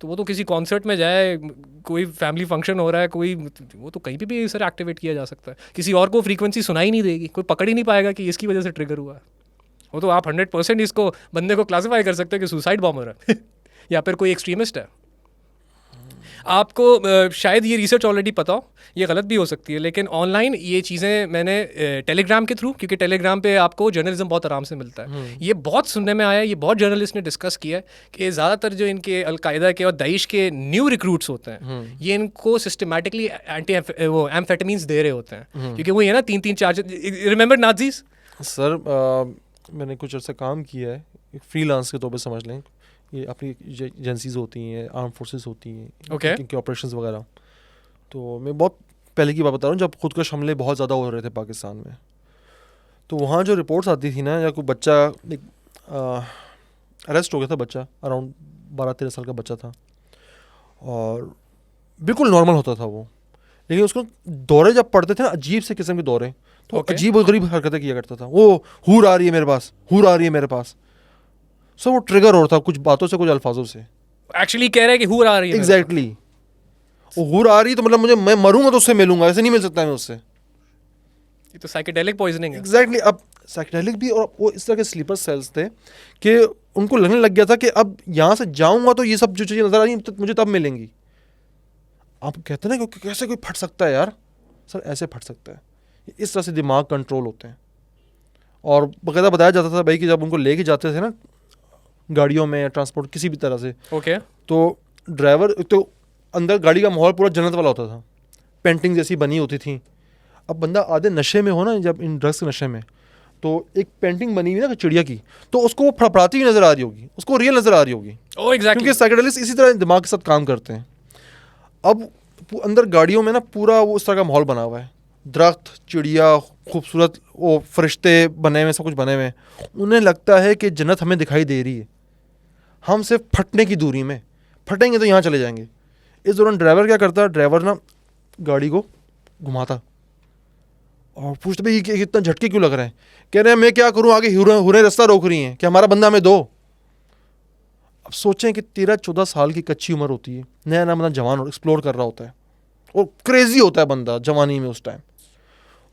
तो वो तो किसी कॉन्सर्ट में जाए, कोई फैमिली फंक्शन हो रहा है, कोई वो तो कहीं भी सर एक्टिवेट किया जा सकता है। किसी और को फ्रीक्वेंसी सुनाई नहीं देगी, कोई पकड़ ही नहीं पाएगा कि इसकी वजह से ट्रिगर हुआ है। वो तो आप 100% इसको बंदे को क्लासीफाई कर सकते हैं कि सुसाइड बॉम्बर है या फिर कोई एक्सट्रीमिस्ट है। आपको शायद ये रिसर्च ऑलरेडी पता हो, ये गलत भी हो सकती है, लेकिन ऑनलाइन ये चीज़ें मैंने टेलीग्राम के थ्रू, क्योंकि टेलीग्राम पे आपको जर्नलिज्म बहुत आराम से मिलता है, ये बहुत सुनने में आया, ये बहुत जर्नलिस्ट ने डिस्कस किया है कि ज़्यादातर जो इनके अलकायदा के और दाइश के न्यू रिक्रूट्स होते हैं, ये इनको सिस्टमेटिकली वो एम्फेटामीन्स दे रहे होते हैं, क्योंकि वो ये ना 3-3 4, रिमेंबर नाजीज। सर मैंने कुछ अर्सा काम किया है, एक फ्रीलांस के तौर पे समझ लें, ये अपनी एजेंसीज होती हैं, आर्म फोर्सेस होती हैं, इनके ऑपरेशंस वगैरह। तो मैं बहुत पहले की बात बता रहा हूँ, जब खुदकश हमले बहुत ज़्यादा हो रहे थे पाकिस्तान में, तो वहाँ जो रिपोर्ट्स आती थी ना, या कोई बच्चा अरेस्ट हो गया था, बच्चा अराउंड 12-13 साल का बच्चा था, और बिल्कुल नॉर्मल होता था वो, लेकिन उसको दौरे जब पड़ते थे ना, अजीब से किस्म के दौरे, तो अजीब और गरीब हरकतें किया करता था। वो हूर आ रही है मेरे पास, हूर आ रही है मेरे पास, सो वो ट्रिगर हो रहा था कुछ बातों से, कुछ अल्फाजों से। एक्चुअली कह रहा है कि हूर आ रही है। एग्जैक्टली, वो हूर आ रही है तो मतलब मैं मरूंगा तो उससे मिलूंगा, ऐसे नहीं मिल सकता मैं उससे। ये तो साइकेडेलिक पॉइजनिंग है। एग्जैक्टली। अब साइकेडेलिक भी, और वो इस तरह के स्लीपर सेल्स थे कि उनको लगने लग गया था कि अब यहाँ से जाऊंगा तो ये सब जो चीज़ें नजर आ रही मुझे तब मिलेंगी। आप कहते हैं ना कि कैसे कोई फट सकता है यार, सर ऐसे फट सकता है, इस तरह से दिमाग कंट्रोल होते हैं। और बकायदा बताया जाता था भाई कि जब उनको लेके जाते थे ना गाड़ियों में या ट्रांसपोर्ट किसी भी तरह से, तो ड्राइवर तो अंदर गाड़ी का माहौल पूरा जन्नत वाला होता था, पेंटिंग जैसी बनी होती थी। अब बंदा आधे नशे में हो ना, जब इन ड्रग्स के नशे में, तो एक पेंटिंग बनी हुई ना चिड़िया की, तो उसको वो फड़फड़ाती हुई नजर आ रही होगी, उसको रियल नजर आ रही होगी। क्योंकि साइकेडेलिक्स इसी तरह दिमाग के साथ काम करते हैं। अब अंदर गाड़ियों में ना पूरा वो उस तरह का माहौल बना हुआ है, दरख्त, चिड़िया, खूबसूरत वो फरिश्ते बने हुए, सब कुछ बने हुए। उन्हें लगता है कि जन्नत हमें दिखाई दे रही है, हम सिर्फ फटने की दूरी में, फटेंगे तो यहाँ चले जाएंगे। इस दौरान ड्राइवर क्या करता, ड्राइवर ना गाड़ी को घुमाता और पूछते भाई ये इतना झटके क्यों लग रहे हैं। कह रहे हैं मैं क्या करूँ, आगे हुरें रास्ता रोक रही हैं कि हमारा बंदा हमें दो। अब सोचें कि 13-14 साल की कच्ची उम्र होती है, नया नया बंदा जवान और एक्सप्लोर कर रहा होता है, और क्रेजी होता है बंदा जवानी में उस टाइम।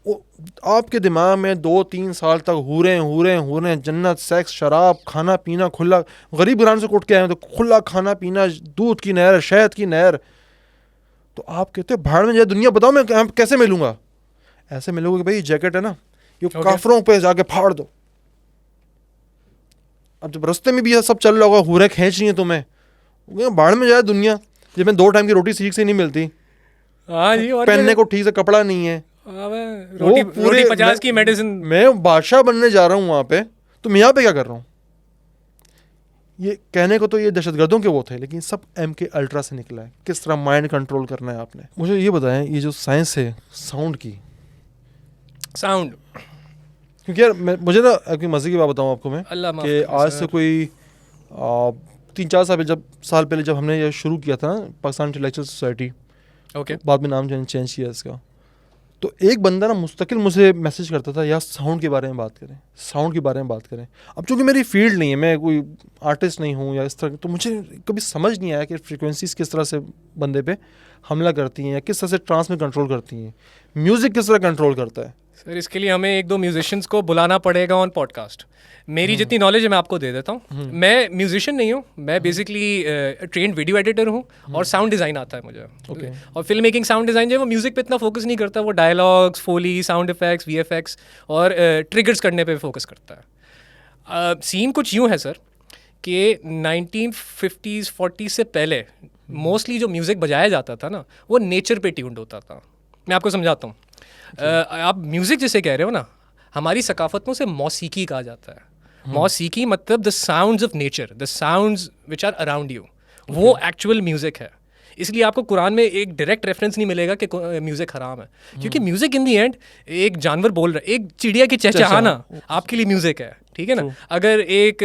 वो आपके दिमाग में 2-3 साल तक हुरें जन्नत, सेक्स, शराब, खाना पीना खुला, गरीब घराने से कोट के आए तो खुला खाना पीना, दूध की नहर, शहद की नहर। तो आप कहते हैं भाड़ में जाए दुनिया, बताओ मैं कैसे मिलूंगा। ऐसे मिलोगे कि भाई जैकेट है ना, ये काफरों पे जाके फाड़ दो। अब जब रास्ते में भी सब चल रहा होगा, हुरें खींच रही हैं तुम्हें, बाढ़ में जाए दुनिया, जब मैं 2 टाइम की रोटी ठीक से नहीं मिलती, हाँ जी, और पहनने को ठीक से कपड़ा नहीं है, रोटी रोटी 50 की मेडिसिन। मैं बादशाह बनने जा रहा हूँ वहाँ पे, तो मैं यहाँ पे क्या कर रहा हूँ? ये कहने को तो ये दहशतगर्दों के वो थे, लेकिन सब MK अल्ट्रा से निकला है। किस तरह माइंड कंट्रोल करना है आपने। मुझे ये बताएं, ये जो साइंस है साउंड की, साउंड, क्योंकि यार मुझे ना आपकी मज़े की बात बताऊँ आपको मैं, अल्लाह माफ़ कि करे आज सर। से कोई 3-4 साल पहले जब हमने ये शुरू किया था ना पाकिस्तान इंटेलेक्चुअल सोसाइटी, ओके, बाद में नाम चेंज किया इसका, तो एक बंदा ना मुस्तकिल मुझे मैसेज करता था, यार साउंड के बारे में बात करें, साउंड के बारे में बात करें। अब चूंकि मेरी फील्ड नहीं है, मैं कोई आर्टिस्ट नहीं हूँ या इस तरह, तो मुझे कभी समझ नहीं आया कि फ्रीक्वेंसीज किस तरह से बंदे पे हमला करती हैं या किस तरह से ट्रांस में कंट्रोल करती हैं, म्यूज़िक किस तरह कंट्रोल करता है। सर इसके लिए हमें 1-2 म्यूजिशियंस को बुलाना पड़ेगा ऑन पॉडकास्ट। मेरी जितनी नॉलेज है मैं आपको दे देता हूँ। मैं म्यूजिशियन नहीं हूँ, मैं बेसिकली ट्रेंड वीडियो एडिटर हूँ और साउंड डिज़ाइन आता है मुझे। Okay. और फिल्म मेकिंग साउंड डिज़ाइन जो है वो म्यूज़िक पे इतना फोकस नहीं करता, वो डायलॉग्स, फोली, साउंड इफेक्ट्स, VFX और ट्रिगर्स करने पे फोकस करता है। सीन कुछ यूँ है सर कि 1950s 40s से पहले मोस्टली जो म्यूज़िक बजाया जाता था ना, वो नेचर पे ट्यून्ड होता था। मैं आपको समझाता हूँ। आप म्यूज़िक जिसे कह रहे हो ना, हमारी सकाफत में उसे मौसीकी कहा जाता है। मौसीकी मतलब the sounds of nature, the sounds which are around you, वो एक्चुअल म्यूज़िक है। इसलिए आपको कुरान में एक डायरेक्ट रेफरेंस नहीं मिलेगा कि म्यूज़िक हराम है, क्योंकि म्यूज़िक इन दी एंड एक जानवर बोल रहा है, एक चिड़िया की चहचहाना आपके लिए म्यूज़िक है, ठीक है ना। अगर एक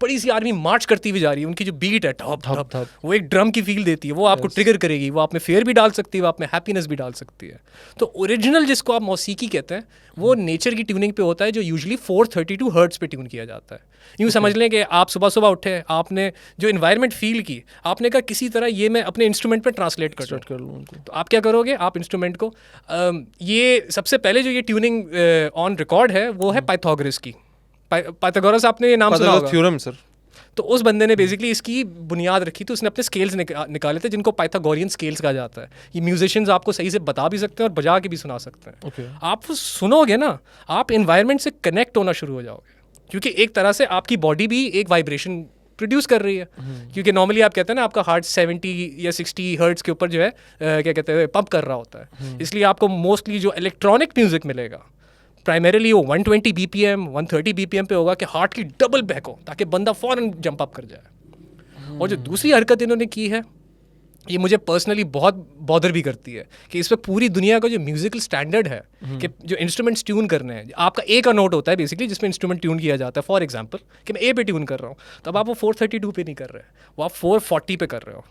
बड़ी सी आर्मी मार्च करती हुई जा रही है, उनकी जो बीट है ठप ठप ठप, वो एक ड्रम की फील देती है, वो आपको ट्रिगर करेगी, वो आप में फेयर भी डाल सकती है, वो आप में हैप्पीनेस भी डाल सकती है। तो ओरिजिनल जिसको आप मौसीकी कहते हैं, वो नेचर की ट्यूनिंग पे होता है, जो यूजुअली 432 हर्ट्ज पे ट्यून किया जाता है। यूँ समझ लें कि आप सुबह सुबह उठे, आपने जो इन्वायरमेंट फील की, आपने कहा किसी तरह ये मैं अपने इंस्ट्रूमेंट पे ट्रांसलेट कर लूँ, तो आप क्या करोगे? आप इंस्ट्रूमेंट को ये सबसे पहले जो ये ट्यूनिंग ऑन रिकॉर्ड है वो है पाइथागोरस की। पाइथागोरस आपने ये नाम सुना होगा। Theorem sir. तो उस बंदे ने बेसिकली इसकी बुनियाद रखी, तो उसने अपने स्केल्स निकाले थे जिनको पाइथागोरियन स्केल्स कहा जाता है। ये म्यूजिशियंस आपको सही से बता भी सकते हैं और बजा के भी सुना सकते हैं। Okay. आप सुनोगे ना, आप इन्वायरमेंट से कनेक्ट होना शुरू हो जाओगे, क्योंकि एक तरह से आपकी बॉडी भी एक वाइब्रेशन प्रोड्यूस कर रही है। क्योंकि नॉर्मली आप कहते हैं ना आपका हार्ट 70 या 60 हर्ट्ज के ऊपर जो है क्या कहते हैं पंप कर रहा होता है। इसलिए आपको मोस्टली जो इलेक्ट्रॉनिक म्यूजिक मिलेगा प्राइमरीली वो 120 BPM 130 BPM पे होगा कि हार्ट की डबल बैक हो, ताकि बंदा फौरन जंप अप कर जाए। और जो दूसरी हरकत इन्होंने की है, ये मुझे पर्सनली बहुत बॉदर भी करती है, कि इस पर पूरी दुनिया का जो म्यूजिकल स्टैंडर्ड है कि जो इंस्ट्रूमेंट्स ट्यून करने हैं, आपका ए का नोट होता है बेसिकली जिसमें इंस्ट्रूमेंट ट्यून किया जाता है। फॉर एग्जांपल कि मैं ए पे ट्यून कर रहा हूँ, तब आप वो 432 पे नहीं कर रहे, वो आप 440 पे कर रहे हो।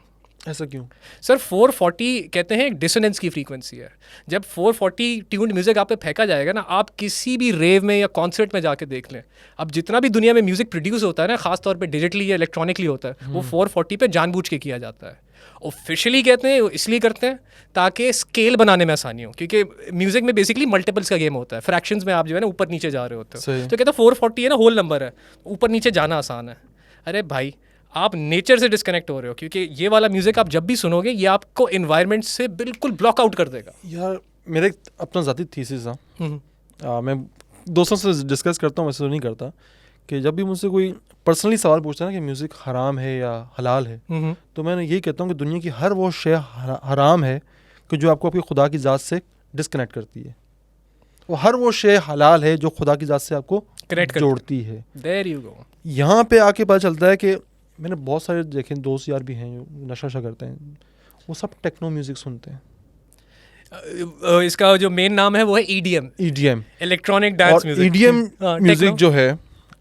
ऐसा क्यों सर? 440 कहते हैं एक डिसोनेंस की फ्रीक्वेंसी है। जब 440 ट्यून्ड म्यूजिक आप पे फेंका जाएगा ना, आप किसी भी रेव में या कॉन्सर्ट में जाके देख लें, अब जितना भी दुनिया में म्यूजिक प्रोड्यूस होता है ना, खासतौर पे डिजिटली या इलेक्ट्रॉनिकली होता है, वो 440 पे जानबूझ के किया जाता है। ऑफिशियली कहते हैं इसलिए करते हैं ताकि स्केल बनाने में आसानी हो, क्योंकि म्यूजिक में बेसिकली मल्टीपल्स का गेम होता है। फ्रैक्शंस में आप जो है ना ऊपर नीचे जा रहे होते हो, तो कहते हैं 440 है ना होल नंबर है, ऊपर नीचे जाना आसान है। अरे भाई, आप नेचर से डिस्कनेक्ट हो रहे हो, क्योंकि ये वाला म्यूजिक आप जब भी सुनोगे ये आपको एनवायरनमेंट से बिल्कुल ब्लॉक आउट कर देगा। यार मेरे अपना ज़ाती थीसिस था, मैं दोस्तों से डिस्कस करता हूँ, वैसे तो नहीं करता, कि जब भी मुझसे कोई पर्सनली सवाल पूछता है ना कि म्यूज़िक हराम है या हलाल है, तो मैं यही कहता हूँ कि दुनिया की हर वो शय हराम है कि जो आपको आपकी खुदा की ज़ात से डिस्कनेक्ट करती है, वो हर वो शय हलाल है जो खुदा की ज़ात से आपको कनेक्ट जोड़ती है। There you go. यहाँ पे आके पता चलता है कि मैंने बहुत सारे देखे दोस्त यार भी हैं जो नशा करते हैं, वो सब टेक्नो म्यूज़िक सुनते हैं। इसका जो मेन नाम है वो है EDM, electronic dance music. EDM music जो है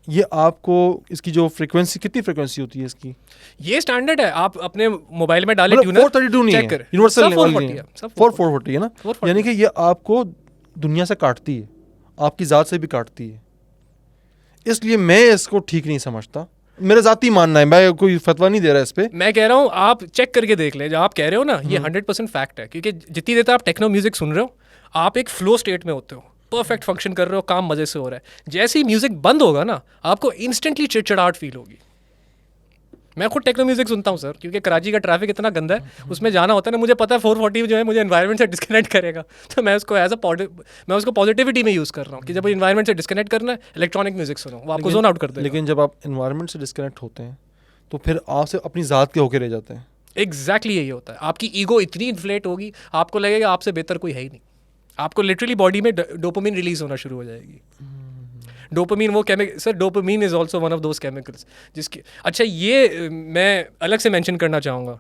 ये आपको इसकी जो फ्रीक्वेंसी, कितनी फ्रीक्वेंसी होती है इसकी? ये स्टैंडर्ड है, आप अपने मोबाइल में डालें ट्यूनर, 432 नहीं है, यूनिवर्सल लेवल नहीं है, 440 है ना, यानी कि ये आपको दुनिया से काटती है, आपकी ज़ात से भी काटती है। इसलिए मैं इसको ठीक नहीं समझता, मेरा ज़ाती मानना है, मैं कोई फतवा नहीं दे रहा इस पे। मैं कह रहा हूँ आप चेक करके देख लें, जो आप कह रहे हो ना ये 100% फैक्ट है, क्योंकि जितनी देर तक आप टेक्नो म्यूजिक सुन रहे हो आप एक फ्लो स्टेट में होते हो, परफेक्ट फंक्शन कर रहे हो, काम मजे से हो रहा है। जैसे ही म्यूजिक बंद होगा ना, आपको इंस्टेंटली चिड़चिड़ाहट फील होगी। मैं खुद टेक्नो म्यूजिक सुनता हूँ सर, क्योंकि कराची का ट्रैफिक इतना गंदा है, उसमें जाना होता है ना, मुझे पता है 440 जो है मुझे एनवायरनमेंट से डिस्कनेक्ट करेगा, तो मैं उसको मैं उसको पॉजिटिविटी में यूज़ कर रहा हूँ कि जब एनवायरनमेंट से डिस्कनेक्ट करना है, इलेक्ट्रॉनिक म्यूजिक सुनो, वो आपको जोन आउट कर देगा। लेकिन जब आप एनवायरनमेंट से डिस्कनेक्ट होते हैं तो फिर आपसे अपनी ज़ात के होके रह जाते हैं। एग्जैक्टली यही होता है, आपकी ईगो इतनी इन्फ्लेट होगी, आपको लगेगा आपसे बेहतर कोई है ही नहीं, आपको लिटरली बॉडी में डोपामिन रिलीज होना शुरू हो जाएगी। डोपामिन वो chemical sir, dopamine is also one of those chemicals जिसके, अच्छा ये मैं अलग से मेंशन करना चाहूँगा,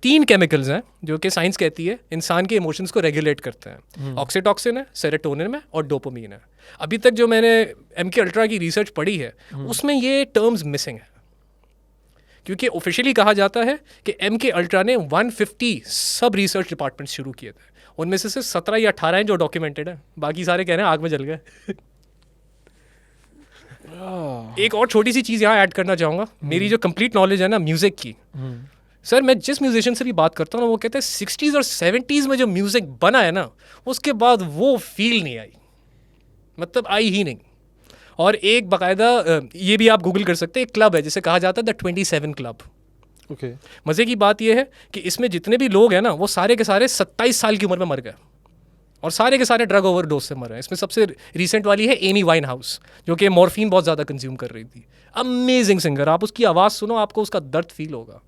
3 केमिकल्स हैं जो कि साइंस कहती है इंसान के इमोशंस को रेगुलेट करते हैं। ऑक्सीटॉक्सिन है, सेरोटोनिन है और डोपामिन है। अभी तक जो मैंने MK अल्ट्रा की रिसर्च पढ़ी है उसमें ये टर्म्स मिसिंग है, क्योंकि ऑफिशियली कहा जाता है कि MK अल्ट्रा ने 150 सब रिसर्च डिपार्टमेंट शुरू किए थे, उनमें से सिर्फ 17 या 18 हैं जो डॉक्यूमेंटेड है, बाकी सारे कह रहे हैं आग में जल गए। एक और छोटी सी चीज़ यहाँ ऐड करना चाहूँगा, मेरी जो कंप्लीट नॉलेज है ना म्यूज़िक की, सर मैं जिस म्यूजिशियन से भी बात करता हूँ ना वो कहते हैं 60s और 70s में जो म्यूज़िक बना है ना उसके बाद वो फील नहीं आई, मतलब आई ही नहीं। और एक बाकायदा ये भी आप गूगल कर सकते हैं, एक क्लब है जिसे कहा जाता है द 27 क्लब। ओके। मज़े की बात यह है कि इसमें जितने भी लोग हैं ना वो सारे के सारे 27 साल की उम्र में मर गए और सारे के सारे ड्रग ओवरडोज से मरे हैं। इसमें सबसे रीसेंट वाली है एमी वाइन हाउस जो कि मॉर्फिन बहुत ज़्यादा कंज्यूम कर रही थी। अमेजिंग सिंगर, आप उसकी आवाज़ सुनो आपको उसका दर्द फील होगा।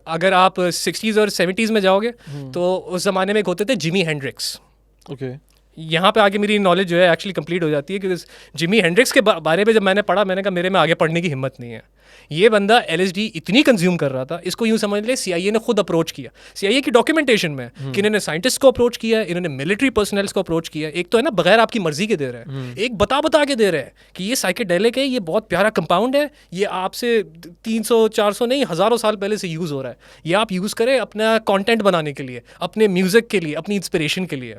अगर आप 60s और 70s में जाओगे तो उस ज़माने में एक होते थे जिमी हेंड्रिक्स। ओके। यहाँ पे आगे मेरी नॉलेज जो है एक्चुअली कंप्लीट हो जाती है, क्योंकि जिमी हेंड्रिक्स के बारे में जब मैंने पढ़ा मैंने कहा मेरे में आगे पढ़ने की हिम्मत नहीं है। ये बंदा LSD इतनी कंज्यूम कर रहा था, इसको यूँ समझ ले CIA ने खुद अप्रोच किया, CIA की डॉक्यूमेंटेशन में कि इन्होंने साइंटिस्ट को अप्रोच किया, इन्होंने मिलिट्री पर्सनल्स को अप्रोच किया। एक तो है ना बगैर आपकी मर्जी के दे रहे हैं, एक बता के दे रहे हैं कि ये साइकेडेलिक है, ये बहुत प्यारा कंपाउंड है, ये आपसे 300-400 नहीं हज़ारों साल पहले से यूज़ हो रहा है, ये आप यूज़ करें अपना कॉन्टेंट बनाने के लिए, अपने म्यूज़िक के लिए, अपनी इंस्पिरेशन के लिए।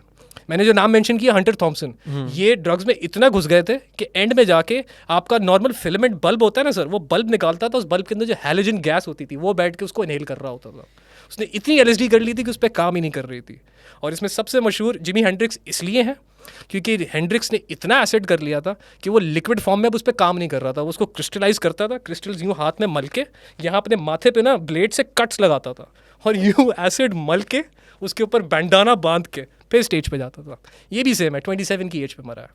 मैंने जो नाम मेंशन किया हंटर थॉमसन, ये ड्रग्स में इतना घुस गए थे कि एंड में जाके आपका नॉर्मल फिलामेंट बल्ब होता है ना सर, वो बल्ब निकालता था, उस बल्ब के अंदर जो हैलोजन गैस होती थी वो बैठ के उसको इनहेल कर रहा होता था। उसने इतनी LSD कर ली थी कि उस पर काम ही नहीं कर रही थी। और इसमें सबसे मशहूर जिमी हेंड्रिक्स इसलिए है क्योंकि हेंड्रिक्स ने इतना एसिड कर लिया था कि वो लिक्विड फॉर्म में अब उस पर काम नहीं कर रहा था, वो उसको क्रिस्टलाइज करता था, क्रिस्टल्स यूँ हाथ में मल के यहाँ अपने माथे पे ना ब्लेड से कट्स लगाता था और यूँ एसिड मल के उसके ऊपर बैंडाना बांध के फिर स्टेज पे जाता था। ये भी सेम है, 27 की एज पे मरा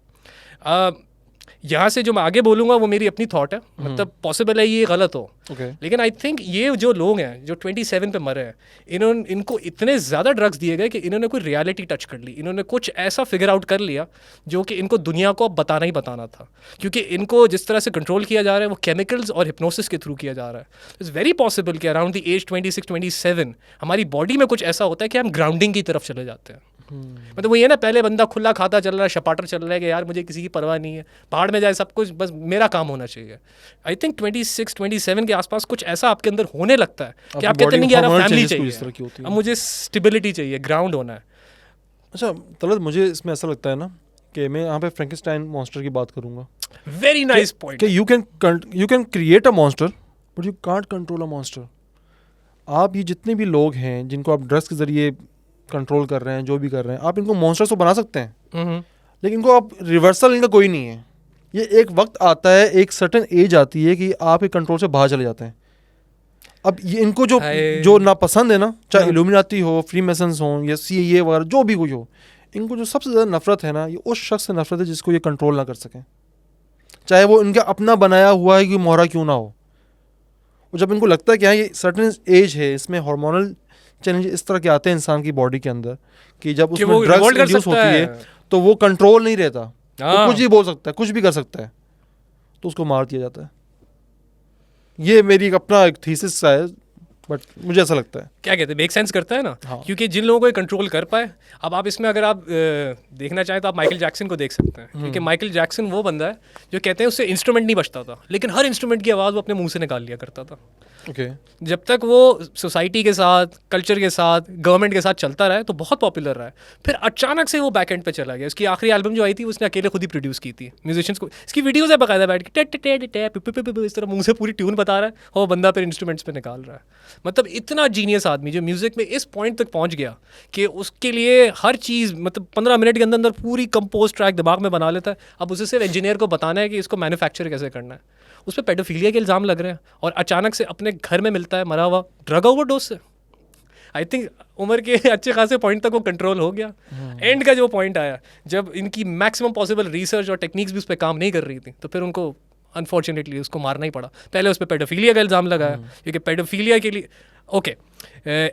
है। यहाँ से जो मैं आगे बोलूँगा वो मेरी अपनी थॉट है, मतलब पॉसिबल है ये गलत हो, लेकिन आई थिंक ये जो लोग हैं जो 27 पे मरे हैं इनको इतने ज़्यादा ड्रग्स दिए गए कि इन्होंने कोई रियलिटी टच कर ली, इन्होंने कुछ ऐसा फिगर आउट कर लिया जो कि इनको दुनिया को अब बताना ही बताना था, क्योंकि इनको जिस तरह से कंट्रोल किया जा रहा है वो केमिकल्स और हिप्नोसिस के थ्रू किया जा रहा है। इट्स वेरी पॉसिबल कि अराउंड द एज 26-27 हमारी बॉडी में कुछ ऐसा होता है कि हम ग्राउंडिंग की तरफ चले जाते हैं। मतलब वो ये ना पहले बंदा खुला खाता चल रहा है, शपाटर चल रहा है कि यार मुझे किसी की परवाह नहीं है, पहाड़ में जाए सब कुछ, बस मेरा काम होना चाहिए। आई थिंक 26-27 के आसपास कुछ ऐसा आपके अंदर होने लगता है कि आप कहते नहीं कि यार फैमिली चाहिए, अब मुझे स्टेबिलिटी चाहिए, ग्राउंड होना है। अच्छा तलत, मुझे इसमें ऐसा लगता है ना कि मैं यहाँ पे फ्रैंकेनस्टाइन मॉन्स्टर की बात करूँगा। वेरी नाइस पॉइंट कि you can create a monster but you can't control a monster. आप ये जितने भी लोग हैं जिनको आप ड्रग्स के जरिए कंट्रोल कर रहे हैं, जो भी कर रहे हैं, आप इनको मॉन्स्टर्स तो बना सकते हैं, लेकिन इनको आप रिवर्सल इनका कोई नहीं है। ये एक वक्त आता है, एक सर्टेन एज आती है कि आप एक कंट्रोल से बाहर चले जाते हैं। अब ये इनको जो नापसंद है ना, चाहे इल्यूमिनाती हो, फ्री मेसन्स हो या CIA वगैरह जो भी कोई हो, इनको जो सबसे ज़्यादा नफरत है ना, ये उस शख्स से नफरत है जिसको ये कंट्रोल ना कर सकें, चाहे वो इनका अपना बनाया हुआ है कि मोहरा क्यों ना हो। और जब इनको लगता है कि हाँ ये सर्टेन एज है, इसमें हार्मोनल चेंज इस तरह के आते हैं इंसान की बॉडी के अंदर कि जब उसमें ड्रग्स इंड्यूस होती है तो वो कंट्रोल नहीं रहता, वो कुछ भी बोल सकता है, कुछ भी कर सकता है, तो उसको मार दिया जाता है। ये मेरी अपना एक थीसिस है, बट मुझे ऐसा लगता है। क्या कहते हैं, मेक सेंस करता है ना। हाँ। क्योंकि जिन लोगों को कंट्रोल कर पाए, अब आप इसमें अगर आप देखना चाहें तो आप माइकल जैक्सन को देख सकते हैं, क्योंकि माइकल जैक्सन वो बंदा है जो कहते हैं उससे इंस्ट्रूमेंट नहीं बचता था, लेकिन हर इंस्ट्रूमेंट की आवाज़ वो अपने मुंह से निकाल लिया करता था। जब तक वो सोसाइटी के साथ, कल्चर के साथ, गवर्नमेंट के साथ चलता रहा है तो बहुत पॉपुलर रहा है। फिर अचानक से वो बैक एंड पे चला गया। उसकी आखिरी एल्बम जो आई थी उसने अकेले खुद ही प्रोड्यूस की थी, म्यूजिशियंस को, इसकी वीडियोस है बाकायदा बैठ के इस तरह मुंह से पूरी ट्यून बता रहा है और वो बंदा फिर इंस्ट्रूमेंट्स पे निकाल रहा है। मतलब इतना जीनियस आदमी जो म्यूजिक में इस पॉइंट तक पहुंच गया कि उसके लिए हर चीज़, मतलब 15 मिनट के अंदर पूरी कंपोज ट्रैक दिमाग में बना लेता है। अब उसे सिर्फ इंजीनियर को बताना है कि इसको मैन्युफैक्चर कैसे करना है। उस पर पेडोफिलिया के इल्ज़ाम लग रहे हैं और अचानक से अपने घर में मिलता है मरा हुआ ड्रग ओवरडोज से। आई थिंक उम्र के अच्छे खासे पॉइंट तक वो कंट्रोल हो गया। एंड का जो पॉइंट आया जब इनकी मैक्सिमम पॉसिबल रिसर्च और टेक्निक्स भी उस पर काम नहीं कर रही थी, तो फिर उनको अनफॉर्चुनेटली उसको मारना ही पड़ा। पहले उस पर पेडोफीलिया का इल्ज़ाम लगाया, क्योंकि पेडोफीलिया के लिए ओके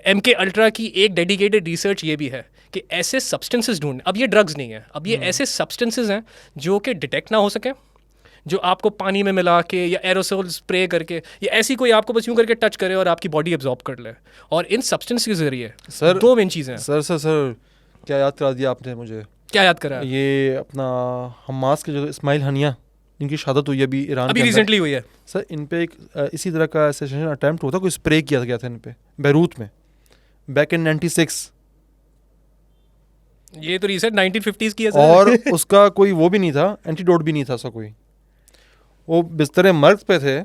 MK अल्ट्रा की एक डेडिकेटेड रिसर्च ये भी है कि ऐसे सब्सटेंसेस ढूंढ, अब ये ड्रग्स नहीं है, अब ये ऐसे सब्सटेंसेस हैं जो कि डिटेक्ट ना हो सके, जो आपको पानी में मिला के या एरोसोल स्प्रे करके या ऐसी कोई आपको बस यूं करके टच करे और आपकी बॉडी एब्जॉर्ब कर ले। और इन सब्सटेंस के जरिए सर दो मेन चीज़ें हैं। सर क्या याद करा दिया आपने मुझे, क्या याद करा? ये अपना हमास के जो इस्माइल हनिया इनकी शहादत हुई अभी ईरान अभी के अंदर। रिसेंटली हुई है सर इन पे एक इसी तरह का असैसिनेशन अटेम्प्ट हुआ था, कोई स्प्रे किया गया था इन पे बैरूत में बैक इन 96। ये तो रिसर्च 1950s की है सर। और उसका कोई वो भी नहीं था, एंटीडोट भी नहीं था उसका कोई, वो बिस्तर मर्ग पे थे।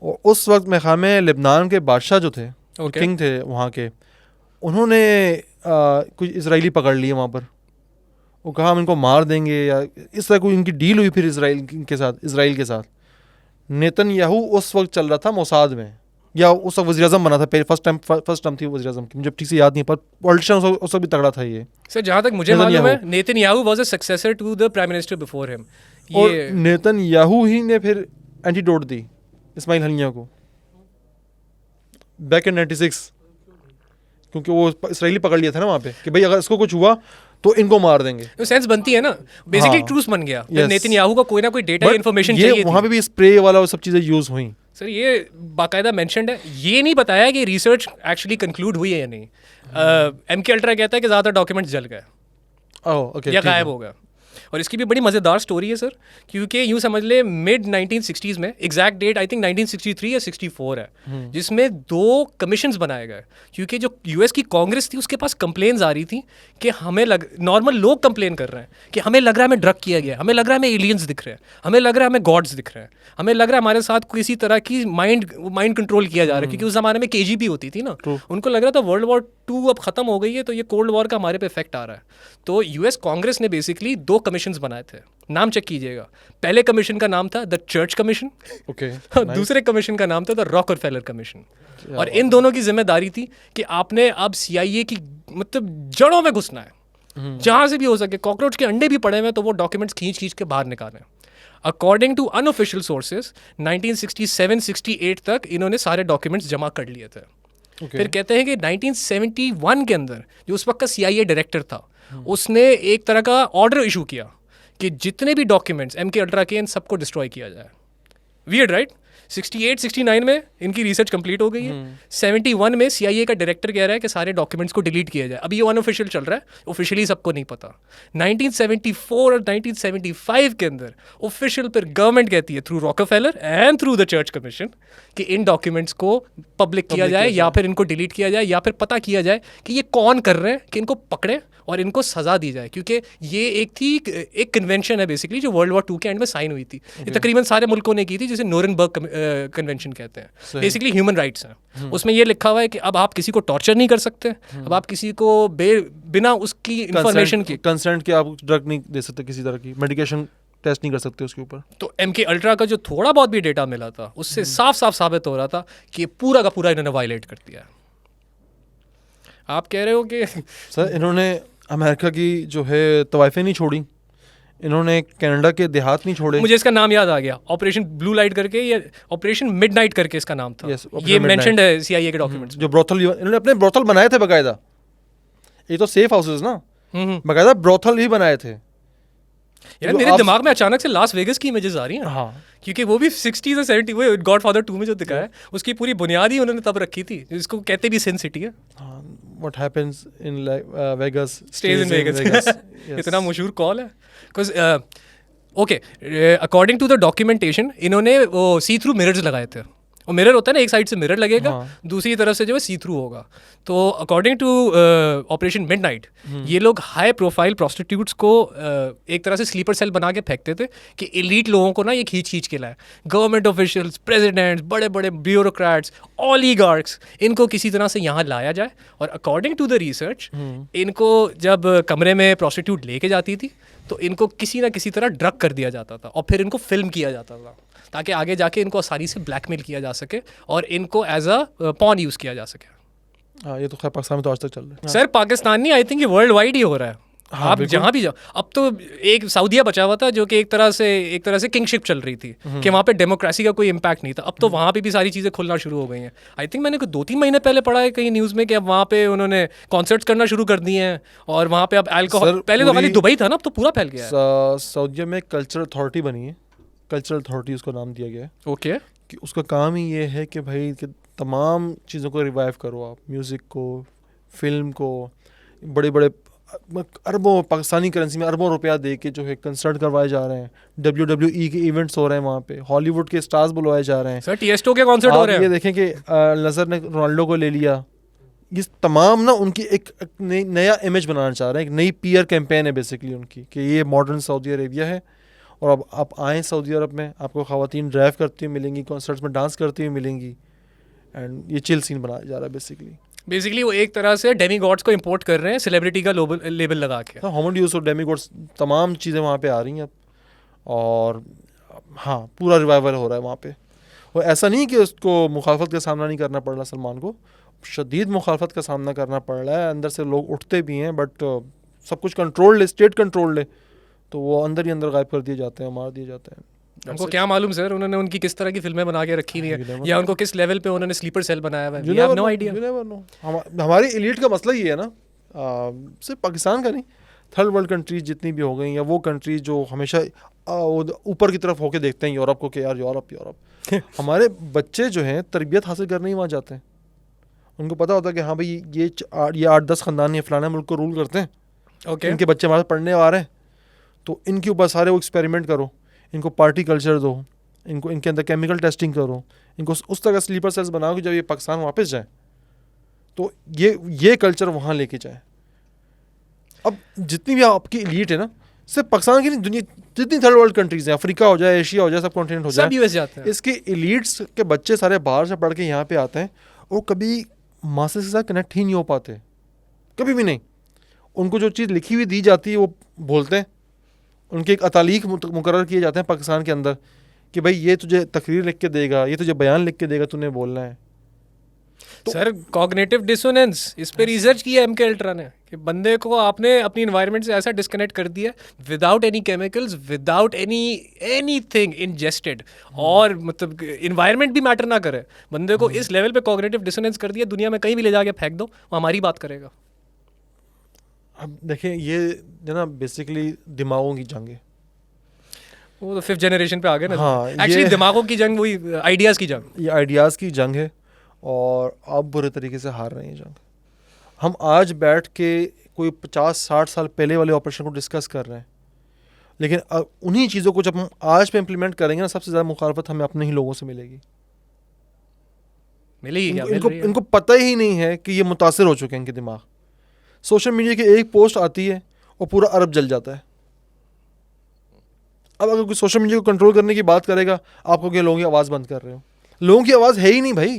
और उस वक्त में खामे लेबनान के बादशाह जो थे, Okay. किंग थे वहाँ के, उन्होंने कुछ इजरायली पकड़ लिए वहाँ पर। वो कहा हम इनको मार देंगे या इस तरह कोई इनकी डील हुई फिर इजराइल के साथ। नेतन्याहू उस वक्त चल रहा था मोसाद में, या उस वक्त वज़ीर-ए-आज़म बना था, फर्स्ट टाइम थी वज़ीर-ए-आज़म की, मुझे ठीक से याद नहीं, पर पॉलिटिशियन उस वक्त भी तगड़ा था ये। सर जहाँ तक मुझे मालूम है Netanyahu was a successor to the prime minister before him. और नेतन्याहू ही ने फिर एंटीडोट दी इस्माइल हनिया को बैक इन 96, क्योंकि वो इसराइली पकड़ लिया था ना वहाँ पे कि भाई अगर इसको कुछ हुआ तो इनको मार देंगे। तो सेंस बनती है ना, बेसिकली हाँ, ट्रूस बन गया। yes. नेतन्याहू को कोई ना कोई डेटा इन्फॉर्मेशन ये चाहिए वहाँ पे भी स्प्रे वाला वो सब चीज़ें यूज़ हुई। सर ये बाकायदा मेंशन्ड है, ये नहीं बताया कि रिसर्च एक्चुअली कंक्लूड हुई है या नहीं। MK अल्ट्रा कहता है कि ज़्यादातर डॉक्यूमेंट्स जल गए या गायब हो गए। और इसकी भी बड़ी मज़ेदार स्टोरी है सर, क्योंकि यूँ समझ ले मिड 1960s में, एग्जैक्ट डेट आई थिंक 1963 या 64 है, जिसमें 2 कमीशंस बनाए गए। क्योंकि जो US की कांग्रेस थी उसके पास कंप्लेन्स आ रही थी कि हमें नॉर्मल लोग कंप्लेन कर रहे हैं कि हमें लग रहा है हमें ड्रग किया गया, हमें लग रहा है हमें एलियंस दिख रहे हैं, हमें लग रहा है हमें गॉड्स दिख रहे हैं, हमें लग रहा है हमारे साथ किसी तरह की माइंड कंट्रोल किया जा रहा है। क्योंकि उस ज़माने में KGB होती थी ना, उनको लग रहा था वर्ल्ड वॉर 2 अब ख़त्म हो गई है, तो ये कोल्ड वॉर का हमारे पे इफेक्ट आ रहा है। तो US कांग्रेस ने बेसिकली 2 कमीशंस बनाए थे, नाम चेक कीजिएगा। पहले कमीशन का नाम था द चर्च कमीशन, दूसरे कमीशन का नाम था द रॉकफेलर कमीशन। और इन दोनों की जिम्मेदारी थी कि आपने अब CIA की मतलब जड़ों में घुसना है, जहां से भी हो सके, कॉकरोच के अंडे भी पड़े हुए तो वो डॉक्यूमेंट्स खींच के बाहर निकालें। अकॉर्डिंग टू अनऑफिशियल सोर्सेज 1967-68 तक इन्होंने सारे डॉक्यूमेंट्स जमा कर लिए थे। फिर कहते हैं कि 1971 के अंदर जो उस वक्त का CIA डायरेक्टर था, उसने एक तरह का ऑर्डर इशू किया कि जितने भी डॉक्यूमेंट्स MK अल्ट्रा के इन सबको डिस्ट्रॉय किया जाए। Weird right? 68-69 में इनकी रिसर्च कंप्लीट हो गई है। 71 में CIA का डायरेक्टर कह रहा है कि सारे डॉक्यूमेंट्स को डिलीट किया जाए। अभी ये अनऑफिशियल चल रहा है, ऑफिशियली सबको नहीं पता। 1974 और 1975 के अंदर ऑफिशियल पर गवर्नमेंट कहती है through Rockefeller and through the church commission कि इन डॉक्यूमेंट्स को पब्लिक किया जाए या फिर इनको डिलीट किया जाए, या फिर पता किया जाए कि ये कौन कर रहे हैं, कि इनको पकड़े और इनको सज़ा दी जाए। क्योंकि ये एक कन्वेंशन है बेसिकली जो वर्ल्ड वॉर 2 के एंड में साइन हुई थी। ये तकरीबन सारे मुल्कों ने की थी, जिसे नूरनबर्ग कन्वेंशन कहते हैं। बेसिकली ह्यूमन राइट्स हैं। उसमें ये लिखा हुआ है कि अब आप किसी को टॉर्चर नहीं कर सकते, अब आप किसी को बिना उसकी इंफॉर्मेशन की कंसेंट के आप ड्रग नहीं दे सकते, किसी तरह की मेडिकेशन टेस्ट नहीं कर सकते उसके ऊपर। तो MK अल्ट्रा का जो थोड़ा बहुत भी डेटा मिला था उससे साफ साफ साबित हो रहा था कि पूरा का पूरा इन्होंने वायलेट कर दिया। आप कह रहे हो कि सर इन्होंने अमेरिका की जो है तवाइफें नहीं छोड़ी, इन्होंने कनाडा के देहात नहीं छोड़े। मुझे इसका नाम याद आ गया, ऑपरेशन ब्लू लाइट करके या ऑपरेशन मिडनाइट करके इसका नाम था। Yes, ये मेंशन्ड है CIA के डॉक्यूमेंट्स। जो ब्रोथल, इन्होंने अपने ब्रोथल बनाए थे बकायदा। ये तो सेफ हाउसेस ना, बकायदा ब्रोथल ही बनाए थे। यार मेरे दिमाग में अचानक से लास वेगस की इमेजेस आ रही हैं। हाँ, क्योंकि वो भी 60s और 70 वो गॉडफादर 2 में जो दिखाया है उसकी पूरी बुनियाद ही उन्होंने तब रखी थी, जिसको कहते भी सिन सिटी है। What happens in Vegas stays in Vegas. इतना मशहूर कॉल है। Because okay, according to the documentation इन्होंने वो सी थ्रू मिरर्स लगाए थे। और मिरर होता है ना, एक साइड से मिरर लगेगा, दूसरी तरफ से जो है सी थ्रू होगा। तो अकॉर्डिंग टू ऑपरेशन मिडनाइट ये लोग हाई प्रोफाइल प्रोस्टिट्यूट्स को एक तरह से स्लीपर सेल बना के फेंकते थे कि एलीट लोगों को ना ये खींच के लाए। गवर्नमेंट ऑफिशियल्स, प्रेसिडेंट्स, बड़े बड़े ब्यूरोक्रेट्स, ऑलिगार्क्स, इनको किसी तरह से यहाँ लाया जाए। और अकॉर्डिंग टू द रिसर्च इनको जब कमरे में प्रोस्टिट्यूट लेके जाती थी तो इनको किसी ना किसी तरह ड्रग कर दिया जाता था और फिर इनको फिल्म किया जाता था ताकि आगे जाके इनको आसानी से ब्लैकमेल किया जा सके और इनको एज अ पॉन यूज़ किया जा सके। हाँ, ये तो खैर पाकिस्तान में तो आज तक चल रहा है। सर पाकिस्तान नहीं, आई थिंक ये वर्ल्ड वाइड ही हो रहा है। हाँ, आप बिल्कुल। जहाँ भी जाओ, अब तो एक सऊदीया बचा हुआ था जो कि एक तरह से किंगशिप चल रही थी कि वहाँ पे डेमोक्रेसी का कोई इम्पैक्ट नहीं था। अब तो वहाँ पे भी सारी चीज़ें खुलना शुरू हो गई हैं। आई थिंक मैंने 2-3 महीने पहले पढ़ा है कहीं न्यूज़ में कि अब वहाँ पे उन्होंने कॉन्सर्ट्स करना शुरू कर दिए हैं और वहाँ पे अब अल्कोहल, सर, पहले तो खाली पूरी- दुबई था ना, अब तो पूरा फैल गया है। सऊदीया में कल्चरल अथॉरिटी बनी है, कल्चरल अथॉरिटी उसका नाम दिया गया है, ओके, कि उसका काम ही ये है कि भाई कि तमाम चीज़ों को रिवाइव करो आप, म्यूज़िक को, फिल्म को, बड़े बड़े अरबों पाकिस्तानी करेंसी में अरबों रुपया दे के जो है कंसर्ट करवाए जा रहे हैं, WWE के इवेंट्स हो रहे हैं वहाँ पे, हॉलीवुड के स्टार्स बुलवाए जा रहे हैं। सर टीएसटो के कॉन्सर्ट हो आप रहे ये हैं। देखें कि नज़र ने रोनाल्डो को ले लिया। ये तमाम ना उनकी एक नया इमेज बनाना चाह रहे हैं, एक नई पीआर कैंपेन है बेसिकली उनकी, कि ये मॉडर्न सऊदी अरेबिया है। और अब आप आएँ सऊदी अरब में, आपको ख़वातीन ड्राइव करती हुई मिलेंगी, कॉन्सर्ट्स में डांस करती हुई मिलेंगी, एंड ये चिल सीन बनाया जा रहा है बेसिकली वो एक तरह से डेमी गॉड्स को इंपोर्ट कर रहे हैं सेलिब्रिटी का लेबल लगा के। ह्यूमन यूज ऑफ डेमिगॉड्स, तमाम चीज़ें वहाँ पे आ रही हैं अब। और हाँ, पूरा रिवाइवल हो रहा है वहाँ पे। और ऐसा नहीं कि उसको मुखालफत का सामना नहीं करना पड़ रहा, सलमान को शदीद मुखालफत का सामना करना पड़ रहा है, अंदर से लोग उठते भी हैं, बट सब कुछ कंट्रोल्ड है, स्टेट कंट्रोल्ड है, तो वो अंदर ही अंदर गायब कर दिए जाते हैं, मार दिए जाते हैं। हमको क्या मालूम सर उन्होंने उनकी किस तरह की फिल्में बना के रखी हुई You है, never या उनको किस लेवल पे उन्होंने स्लीपर सेल बनाया हुआ है। You We have never no know, idea। you never know। हमारी एलीट का मसला ये है ना, सिर्फ पाकिस्तान का नहीं, थर्ड वर्ल्ड कंट्रीज जितनी भी हो गई, या वो कंट्रीज जो हमेशा ऊपर की तरफ होके देखते हैं यूरोप को, कि यार यूरोप यूरोप हमारे बच्चे जो हैं तरबियत हासिल करने ही वहाँ जाते हैं। उनको पता होता है कि हाँ भाई ये 8-10 ख़ानदान ये फलाना मुल्क को रूल करते हैं, ओके, इनके बच्चे हमारे पढ़ने आ रहे हैं, तो इनके ऊपर सारे वो एक्सपेरिमेंट करो, इनको पार्टी कल्चर दो, इनको इनके अंदर केमिकल टेस्टिंग करो, इनको उस तरह स्लीपर सेल्स बनाओ कि जब ये पाकिस्तान वापस जाए तो ये कल्चर वहाँ लेके जाए। अब जितनी भी आपकी एलीट है ना, सिर्फ पाकिस्तान की नहीं, दुनिया जितनी थर्ड वर्ल्ड कंट्रीज हैं, अफ्रीका हो जाए, एशिया हो जाए, सब कॉन्टिनेंट हो सब जाए, यूएस जाते हैं। इसके एलीट्स के बच्चे सारे बाहर से पढ़ के यहाँ पे आते हैं, और कभी मास्टर्स के साथ कनेक्ट ही नहीं हो पाते, कभी भी नहीं। उनको जो चीज़ लिखी हुई दी जाती है वो बोलते हैं, उनके एक अतालीक मुकर्रर किए जाते हैं पाकिस्तान के अंदर कि भाई ये तुझे तकरीर लिख के देगा, ये तुझे बयान लिख के देगा, तूने बोलना है। तो सर कॉग्निटिव डिसोनेंस, इस पे रिसर्च किया एमके अल्ट्रा ने कि बंदे को आपने अपनी इन्वायरमेंट से ऐसा डिस्कनेक्ट कर दिया without any chemicals, without anything ingested, और मतलब इन्वायरमेंट भी मैटर ना करे, बंदे को इस लेवल पे कॉग्निटिव डिसोनेंस कर दिया, दुनिया में कहीं भी ले जाके फेंक दो, वो हमारी बात करेगा। अब देखें, ये जो ना बेसिकली दिमागों की जंग है। वो तो 5th जनरेशन पे आ गए ना। हाँ, एक्चुअली ये- दिमागों की जंग, वही आइडियाज़ की जंग। ये आइडियाज़ की जंग है, और आप बुरे तरीके से हार रहे हैं जंग। हम आज बैठ के कोई 50-60 साल पहले वाले ऑपरेशन को डिस्कस कर रहे हैं, लेकिन उन्हीं चीज़ों को जब हम आज पे इम्प्लीमेंट करेंगे ना, सबसे ज़्यादा मुखालफत हमें अपने ही लोगों से मिलेगी। मिली क्या? इनको पता ही नहीं है कि ये मुतासिर हो चुके हैं इनके दिमाग। सोशल मीडिया की एक पोस्ट आती है और पूरा अरब जल जाता है। अब अगर कोई सोशल मीडिया को कंट्रोल करने की बात करेगा, आपको क्या लोगों की आवाज़ बंद कर रहे हो? लोगों की आवाज़ है ही नहीं भाई,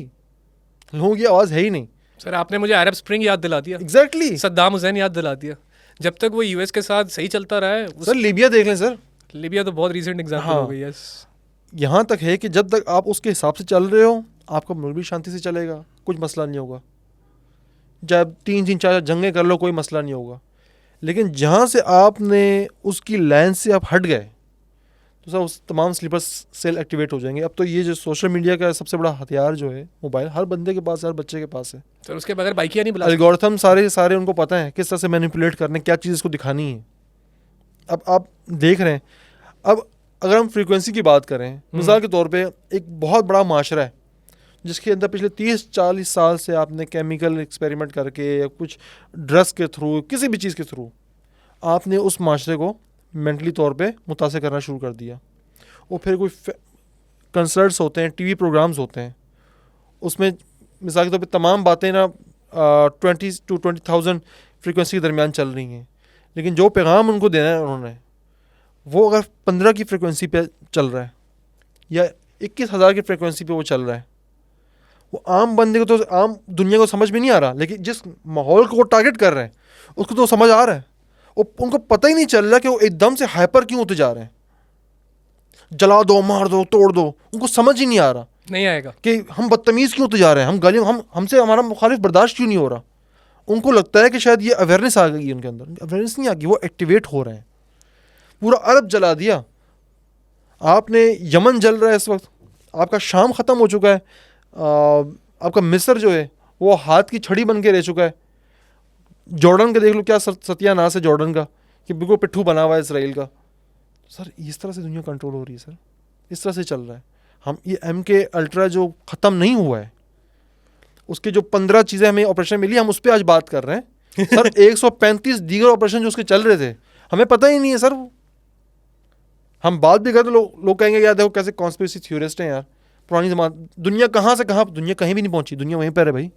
लोगों की आवाज़ है ही नहीं। सर आपने मुझे अरब स्प्रिंग याद दिला दिया, एग्जैक्टली। सद्दाम हुसैन याद दिला दिया। जब तक वो यूएस के साथ सही चलता रहा है, सर लीबिया देख लें सर, लीबिया तो बहुत रीसेंट एग्जांपल हाँ। हो गई है। यहाँ तक है कि जब तक आप उसके हिसाब से चल रहे हो, आपका मुल्क भी शांति से चलेगा, कुछ मसला नहीं होगा। जब 3-4 जंगें कर लो, कोई मसला नहीं होगा। लेकिन जहाँ से आपने उसकी लाइन से आप हट गए, तो सर उस तमाम स्लीपर सेल एक्टिवेट हो जाएंगे। अब तो ये जो सोशल मीडिया का सबसे बड़ा हथियार जो है मोबाइल, हर बंदे के पास है, हर बच्चे के पास है। सर उसके बगैर बाइकिया नहीं बुला एल्गोरिथम सारे उनको पता है किस तरह से मैनिपुलेट करने, क्या चीज़ इसको दिखानी है। अब आप देख रहे हैं, अब अगर हम फ्रीक्वेंसी की बात करें, मिसाल के तौर पे एक बहुत बड़ा माशरा है जिसके अंदर पिछले 30-40 साल से आपने केमिकल एक्सपेरिमेंट करके या कुछ ड्रग्स के थ्रू, किसी भी चीज़ के थ्रू, आपने उस माशरे को मेंटली तौर पे मुतासिर करना शुरू कर दिया। और फिर कोई कंसर्ट्स होते हैं, टीवी प्रोग्राम्स होते हैं, उसमें मिसाल के तौर पे तमाम बातें ना 20 to 20,000 फ्रीक्वेंसी के दरमियान चल रही हैं, लेकिन जो पैगाम उनको देना है उन्होंने, वो अगर 15 की फ्रीक्वेंसी पे चल रहा है या 21,000 की फ्रीक्वेंसी पे वो चल रहा है, वो आम बंदे को तो, आम दुनिया को समझ में नहीं आ रहा, लेकिन जिस माहौल को वो टारगेट कर रहे हैं उसको तो समझ आ रहा है। उनको पता ही नहीं चल रहा कि वो एकदम से हाइपर क्यों होते जा रहे हैं। जला दो, मार दो, तोड़ दो, उनको समझ ही नहीं आ रहा नहीं आएगा कि हम बदतमीज़ क्यों होते जा रहे हैं, हम गालियों, हमसे हमारा मुखालिफ बर्दाश्त क्यों नहीं हो रहा। उनको लगता है कि शायद ये अवेयरनेस आ गई है उनके अंदर। अवेयरनेस नहीं आ गई, वो एक्टिवेट हो रहे हैं। पूरा अरब जला दिया आपने, यमन जल रहा है इस वक्त, आपका शाम ख़त्म हो चुका है, आपका मिस्र जो है वो हाथ की छड़ी बन के रह चुका है। जॉर्डन का देख लो क्या सत्यानाश है जॉर्डन का, कि बिल्कुल पिट्ठू बना हुआ है इसराइल का। सर इस तरह से दुनिया कंट्रोल हो रही है सर, इस तरह से चल रहा है। हम ये MK अल्ट्रा जो ख़त्म नहीं हुआ है, उसके जो 15 चीज़ें हमें ऑपरेशन मिली, हम उस पर आज बात कर रहे हैं सर। 135 दीगर ऑपरेशन जो उसके चल रहे थे, हमें पता ही नहीं है सर। हम बात भी करते लोग कहेंगे यार देखो कैसे कॉन्स्पिरेसी थ्योरिस्ट हैं यार, पुरानी जमाना, दुनिया कहाँ से कहाँ, दुनिया कहीं भी नहीं पहुंची, दुनिया वहीं पर है भाई।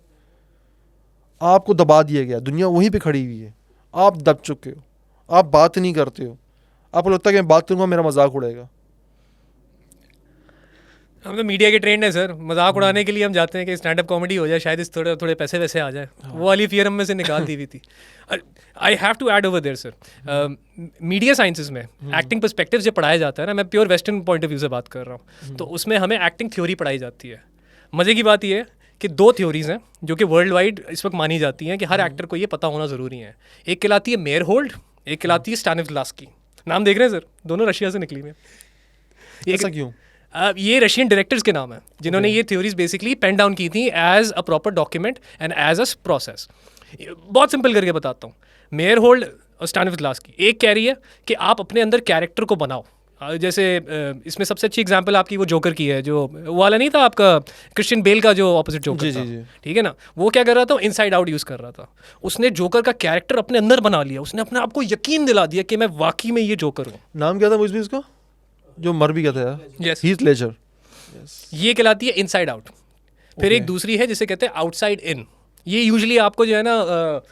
आपको दबा दिया गया, दुनिया वहीं पे खड़ी हुई है, आप दब चुके हो, आप बात नहीं करते हो, आपको लगता है कि मैं बात करूँगा मेरा मजाक उड़ेगा। हम तो मीडिया के ट्रेंड है सर, मजाक उड़ाने के लिए हम जाते हैं कि स्टैंड अप कॉमेडी हो जाए, शायद इस थोड़े थोड़े पैसे वैसे आ जाए। वो वाली फियर हम में से निकाल दी हुई थी। I have to add over there sir, media sciences में एक्टिंग पर्सपेक्टिव जो पढ़ाया जाता है ना, मैं pure western point of view से बात कर रहा हूँ, तो उसमें हमें एक्टिंग थ्योरी पढ़ाई जाती है। मज़े की बात यह है कि 2 थ्योरीज हैं जो कि वर्ल्ड वाइड इस वक्त मानी जाती हैं कि हर एक्टर को ये पता होना ज़रूरी है। एक कहलाती है मेयर होल्ड, एक कहलाती है स्टैनिस्लावस्की। नाम देख रहे हैं सर, दोनों रशिया से निकली हुई हैं। ऐसा क्यों? ये रशियन डायरेक्टर्स के नाम है जिन्होंने ये थ्योरीज बेसिकली पेन डाउन की थी as a proper document and as a process. बहुत सिंपल करके बताता हूँ। मेयर होल्ड और स्टैनिस्लावस्की एक कह रही है कि आप अपने अंदर कैरेक्टर को बनाओ। जैसे इसमें सबसे अच्छी एग्जांपल आपकी वो जोकर की है, जो वो वाला नहीं था आपका क्रिश्चियन बेल का जो ऑपोजिट जोकर था, ठीक है ना। वो क्या कर रहा था, इनसाइड आउट यूज़ कर रहा था। उसने जोकर का कैरेक्टर अपने अंदर बना लिया, उसने अपने आप को यकीन दिला दिया कि मैं वाकई में ये जोकर हूँ। नाम क्या था वो इसका जो मर भी गया था यार? Heath Ledger. ये कहलाती है इनसाइड आउट। फिर एक दूसरी है जिसे कहते हैं आउटसाइड इन। ये यूजुअली आपको जो है ना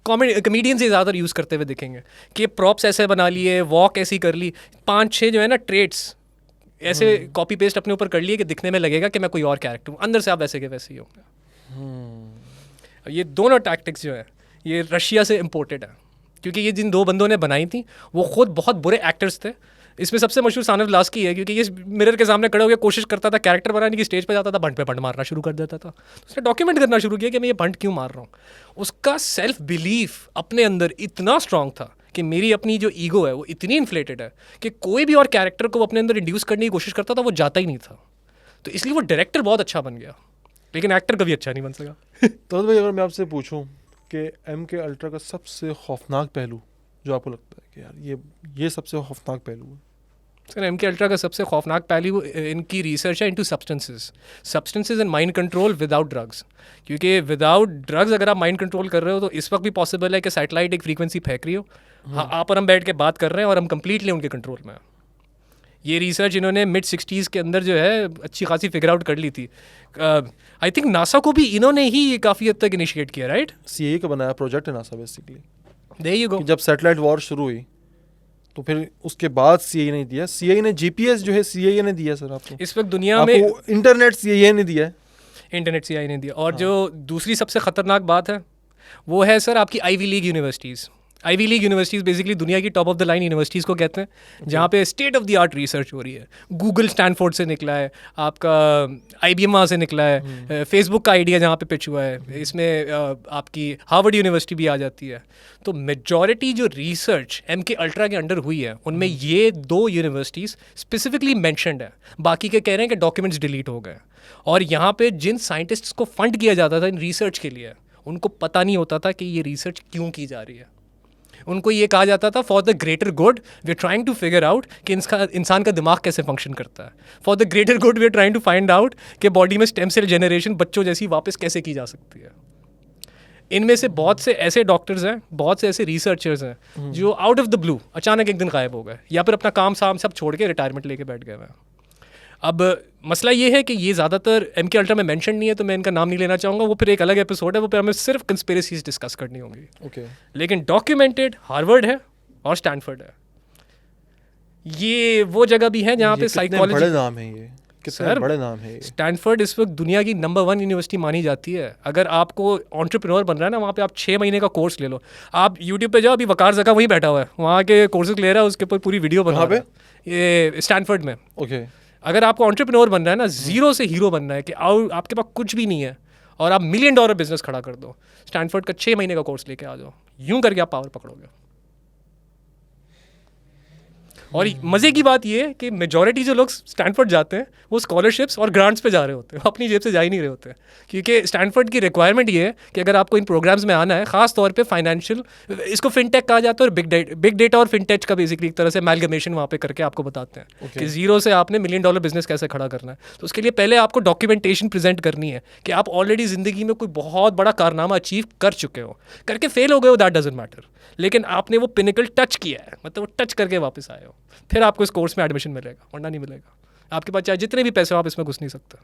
कॉमेडियन से ज़्यादा यूज़ करते हुए दिखेंगे कि प्रॉप्स ऐसे बना लिए, वॉक ऐसी कर ली, 5-6 जो है ना ट्रेड्स ऐसे कॉपी पेस्ट अपने ऊपर कर लिए कि दिखने में लगेगा कि मैं कोई और कैरेक्टर हूँ, अंदर से आप वैसे के वैसे ही होंगे। ये दोनों टैक्टिक्स जो है ये रशिया से इम्पोर्टेड है, क्योंकि ये जिन 2 बंदों ने बनाई थी वो खुद बहुत बुरे एक्टर्स थे। इसमें सबसे मशहूर स्टैनिस्लावस्की है, क्योंकि ये मिरर के सामने खड़े होकर कोशिश करता था कैरेक्टर बनाने की, स्टेज पे जाता था, भंट पे भंट मारना शुरू कर देता था। उसने डॉक्यूमेंट करना शुरू किया कि मैं ये भंट क्यों मार रहा हूँ। उसका सेल्फ बिलीफ अपने अंदर इतना स्ट्रांग था कि मेरी अपनी जो ईगो है वो इतनी इन्फ्लेटेड है कि कोई भी और कैरेक्टर को अपने अंदर इंड्यूस करने की कोशिश करता था वो जाता ही नहीं था। तो इसलिए वो डायरेक्टर बहुत अच्छा बन गया, लेकिन एक्टर कभी अच्छा नहीं बन सका। तो भाई अगर मैं आपसे पूछूं कि MK अल्ट्रा का सबसे खौफनाक पहलू जो आपको लगता है कि यार ये सबसे खौफनाक पहलू है? सर MK अल्ट्रा का सबसे खौफनाक पहलू इनकी रिसर्च है into substances and mind control without drugs. क्योंकि विदाउट ड्रग्स अगर आप माइंड कंट्रोल कर रहे हो तो इस वक्त भी पॉसिबल है कि सैटेलाइट एक फ्रीक्वेंसी फेंक रही हो, हाँ आप और हम बैठ के बात कर रहे हैं और हम कंप्लीटली उनके कंट्रोल में हैं। ये रिसर्च इन्होंने mid-60s के अंदर जो है अच्छी खासी फिगर आउट कर ली थी। आई थिंक नासा को भी इन्होंने ही काफ़ी हद तक इनिशिएट किया, राइट? CIA का बनाया प्रोजेक्ट है NASA basically. There you go. जब सैटेलाइट वॉर शुरू हुई तो फिर उसके बाद CIA ने दिया, CIA ने GPS जो है CIA ने दिया सर आपको। इस वक्त दुनिया में इंटरनेट CIA ने दिया है, इंटरनेट CIA ने दिया। और जो दूसरी सबसे ख़तरनाक बात है वो है सर आपकी Ivy League universities. Ivy League universities basically दुनिया की top of the line universities को कहते हैं, जहाँ पे state of the art research हो रही है। गूगल स्टैनफोर्ड से निकला है, आपका IBM वहाँ से निकला है, फेसबुक का आइडिया जहाँ पे पिच हुआ है, इसमें आपकी हार्वर्ड यूनिवर्सिटी भी आ जाती है। तो मेजॉरिटी जो रिसर्च MK अल्ट्रा के अंडर हुई है उनमें ये 2 यूनिवर्सिटीज़ स्पेसिफिकली मैंशनड है। बाकी के कह रहे हैं कि डॉक्यूमेंट्स डिलीट हो गए। और यहाँ पे जिन साइंटिस्ट्स को फंड किया जाता था इन रिसर्च के लिए, उनको पता नहीं होता था कि ये रिसर्च क्यों की जा रही है। उनको ये कहा जाता था for the greater good we are trying to figure out कि इंसान का दिमाग कैसे फंक्शन करता है। For the greater good we are trying to find out कि बॉडी में स्टेम सेल जनरेशन बच्चों जैसी वापस कैसे की जा सकती है। इनमें से बहुत से ऐसे डॉक्टर्स हैं, बहुत से ऐसे रिसर्चर्स हैं जो आउट ऑफ द ब्लू अचानक एक दिन गायब हो गए, या फिर अपना काम साम सब छोड़ के रिटायरमेंट लेके बैठ गए हैं। अब मसला ये है कि ये ज़्यादातर MK अल्ट्रा में मेंशन नहीं है, तो मैं इनका नाम नहीं लेना चाहूँगा, वो फिर एक अलग एपिसोड है, वो फिर हमें सिर्फ कंस्पिरेसीज डिस्कस करनी होंगी। ओके। लेकिन डॉक्यूमेंटेड हार्वर्ड है और स्टैनफोर्ड है। ये वो जगह भी है जहाँ पे साइकोलॉजी, बड़े नाम है ये, कितने बड़े नाम है ये। स्टैनफोर्ड इस वक्त दुनिया की नंबर 1 यूनिवर्सिटी मानी जाती है। अगर आपको एंटरप्रेन्योर बनना है ना, वहाँ पे आप 6 महीने का कोर्स ले लो। आप यूट्यूब पे जाओ, अभी वकार ज़का वहीं बैठा हुआ है, वहाँ के कोर्सेज ले रहा है, उसके ऊपर पूरी वीडियो बना रहा है, ये स्टैनफोर्ड में। ओके। अगर आपको एंटरप्रेन्योर बनना है ना, ज़ीरो से हीरो बनना है कि आपके पास कुछ भी नहीं है और आप $1 मिलियन बिजनेस खड़ा कर दो, स्टैनफोर्ड का 6 महीने का कोर्स लेके आ जाओ, यूं करके आप पावर पकड़ोगे। और मज़े की बात ये है कि मेजॉरिटी जो लोग स्टैनफोर्ड जाते हैं वो स्कॉलरशिप्स और ग्रांट्स पे जा रहे होते हैं, वो अपनी जेब से जा ही नहीं रहे होते हैं, क्योंकि स्टैनफोर्ड की रिक्वायरमेंट ये है कि अगर आपको इन प्रोग्राम्स में आना है, खास तौर पे फाइनेंशियल, इसको फिनटेक कहा जाता है, और बिग डेटा और फिनटेक का बेसिकली एक तरह से अमेलगमेशन वहाँ पे करके आपको बताते हैं कि जीरो से आपने $1 मिलियन बिजनेस कैसे खड़ा करना है। तो उसके लिए पहले आपको डॉक्यूमेंटेशन प्रेजेंट करनी है कि आप ऑलरेडी ज़िंदगी में कोई बहुत बड़ा कारनामा अचीव कर चुके हो, करके फेल हो गए हो, दैट डजंट मैटर, लेकिन आपने वो पिनिकल टच किया है, मतलब वो टच करके वापस आए हो, फिर आपको इस कोर्स में एडमिशन मिलेगा, वरना नहीं मिलेगा। आपके पास चाहे जितने भी पैसे हो, आप इसमें घुस नहीं सकते।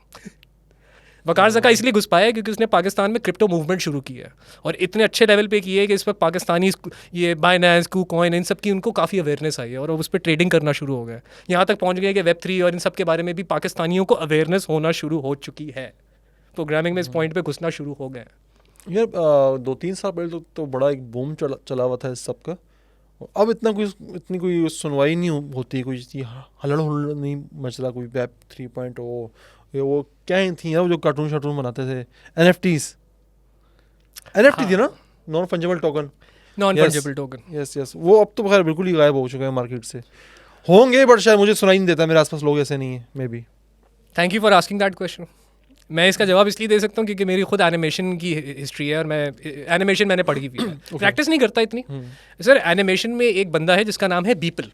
वकार ज़का इसलिए घुस पाया है क्योंकि उसने पाकिस्तान में क्रिप्टो मूवमेंट शुरू की है, और इतने अच्छे लेवल पे की है कि इस वक्त पाकिस्तानी ये बाइनेंस, KuCoin, इन सब की उनको काफ़ी अवेयरनेस आई है, और उस पर ट्रेडिंग करना शुरू हो गया। यहाँ तक पहुँच गए कि Web3 और इन सब के बारे में भी पाकिस्तानियों को अवेयरनेस होना शुरू हो चुकी है। प्रोग्रामिंग में इस पॉइंट पर घुसना शुरू हो गए। यार 2-3 साल पहले तो बड़ा एक बूम चला हुआ था इस सब का। अब इतनी कोई सुनवाई नहीं होती, कोई हलड़ हुलड़ नहीं मच रहा, कोई वेब 3.0 वो क्या ही थी यार, जो कार्टून शार्टून बनाते थे, NFTs थी ना, नॉन फंजिबल टोकन। यस, वो अब तो खैर बिल्कुल ही गायब हो चुके हैं मार्केट से, होंगे बट शायद मुझे सुनाई नहीं देता, मेरे आसपास लोग ऐसे नहीं है may be. Thank you for asking that question. मैं इसका जवाब इसलिए दे सकता हूँ क्योंकि मेरी खुद एनिमेशन की हिस्ट्री है, और मैं एनिमेशन मैंने पढ़ी हुई है, प्रैक्टिस नहीं करता इतनी। सर एनिमेशन में एक बंदा है जिसका नाम है बीपल।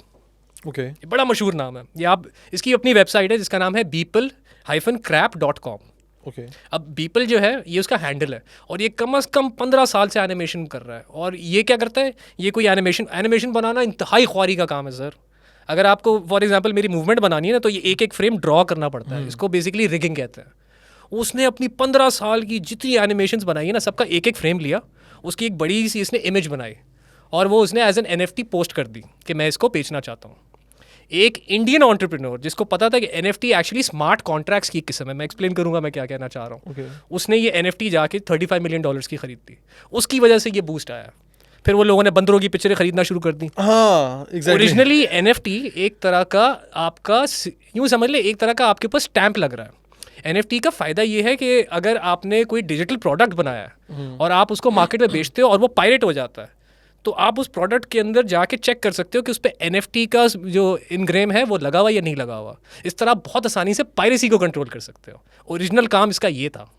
ओके, बड़ा मशहूर नाम है ये, आप इसकी अपनी वेबसाइट है जिसका नाम है beeple-crap.com। ओके, अब बीपल जो है ये उसका हैंडल है, और ये कम से कम 15 साल से एनिमेशन कर रहा है। और ये क्या करता है, ये कोई एनिमेशन बनाना इंतहाई ख्वारी का काम है सर। अगर आपको फॉर एग्जांपल मेरी मूवमेंट बनानी है ना, तो ये एक एक फ्रेम ड्रॉ करना पड़ता है, इसको बेसिकली रिगिंग कहते हैं। उसने अपनी 15 साल की जितनी एनिमेशंस बनाई है ना, सबका एक एक फ्रेम लिया, उसकी एक बड़ी सी इसने इमेज बनाई, और वो उसने एज एन NFT पोस्ट कर दी कि मैं इसको बेचना चाहता हूँ। एक इंडियन एंटरप्रेन्योर जिसको पता था कि NFT एक्चुअली स्मार्ट कॉन्ट्रैक्ट्स की किस्म है, मैं एक्सप्लेन करूंगा मैं क्या कहना चाह रहा हूँ। उसने ये NFT जाके $35 मिलियन की खरीद दी, उसकी वजह से ये बूस्ट आया। फिर वो लोगों ने बंदरों की पिक्चरें खरीदना शुरू कर दी। हाँ, ओरिजिनली NFT एक तरह का आपका, यूँ समझ ले, एक तरह का आपके पास स्टैंप लग रहा है। NFT का फ़ायदा ये है कि अगर आपने कोई डिजिटल प्रोडक्ट बनाया है और आप उसको मार्केट में बेचते हो और वो पायरेट हो जाता है, तो आप उस प्रोडक्ट के अंदर जाके चेक कर सकते हो कि उस पर NFT का जो इनग्रेम है वो लगा हुआ या नहीं लगा हुआ। इस तरह बहुत आसानी से पायरेसी को कंट्रोल कर सकते हो। ओरिजिनल काम इसका ये था।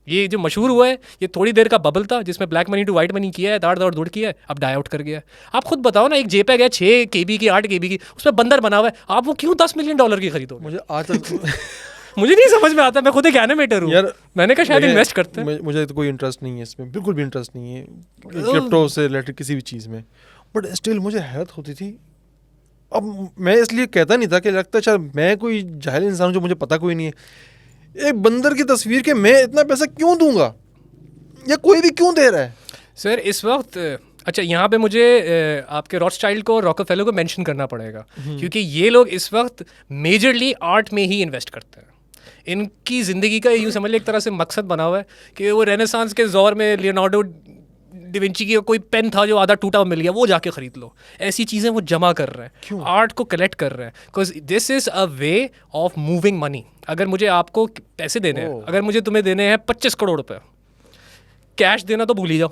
ये जो मशहूर हुआ है ये थोड़ी देर का बबल था जिसमें black money to white money किया है, दौड़ किया है, अब डाई आउट कर गया है। आप खुद बताओ ना, एक JPEG है 6 KB की, 8 KB की, उसमें बंदर बना हुआ है, आप वो क्यों $10 मिलियन की खरीदोगे? मुझे आज तक मुझे नहीं समझ में आता। मैं खुद एक एनिमेटर हूँ यार, मैंने कहा शायद इन्वेस्ट करते हैं। मुझे तो कोई इंटरेस्ट नहीं है इसमें, बिल्कुल भी इंटरेस्ट नहीं है क्रिप्टो से रिलेटेड किसी भी चीज़ में, बट स्टिल मुझे हैरत होती थी। अब मैं इसलिए कहता नहीं था कि लगता है शायद मैं कोई जाहिल इंसान हूँ जो मुझे पता कोई नहीं है। एक बंदर की तस्वीर के मैं इतना पैसा क्यों दूंगा, या कोई भी क्यों दे रहा है? सर इस वक्त अच्छा, यहाँ पे मुझे आपके रॉथस्चाइल्ड को और रॉकफेलर को मेंशन करना पड़ेगा, क्योंकि ये लोग इस वक्त मेजरली आर्ट में ही इन्वेस्ट करते हैं। इनकी ज़िंदगी का यूँ समझ ले एक तरह से मकसद बना हुआ है कि वो रेनेसांस के दौर में लियोनार्डो डिविंची की कोई पेन था जो आधा टूटा मिल गया, वो जाके ख़रीद लो। ऐसी चीज़ें वो जमा कर रहे हैं, आर्ट को कलेक्ट कर रहे हैं, because this is a way of moving money. अगर मुझे आपको पैसे देने हैं, अगर मुझे तुम्हें देने हैं 25 करोड़ रुपये, कैश देना तो भूल ही जाओ।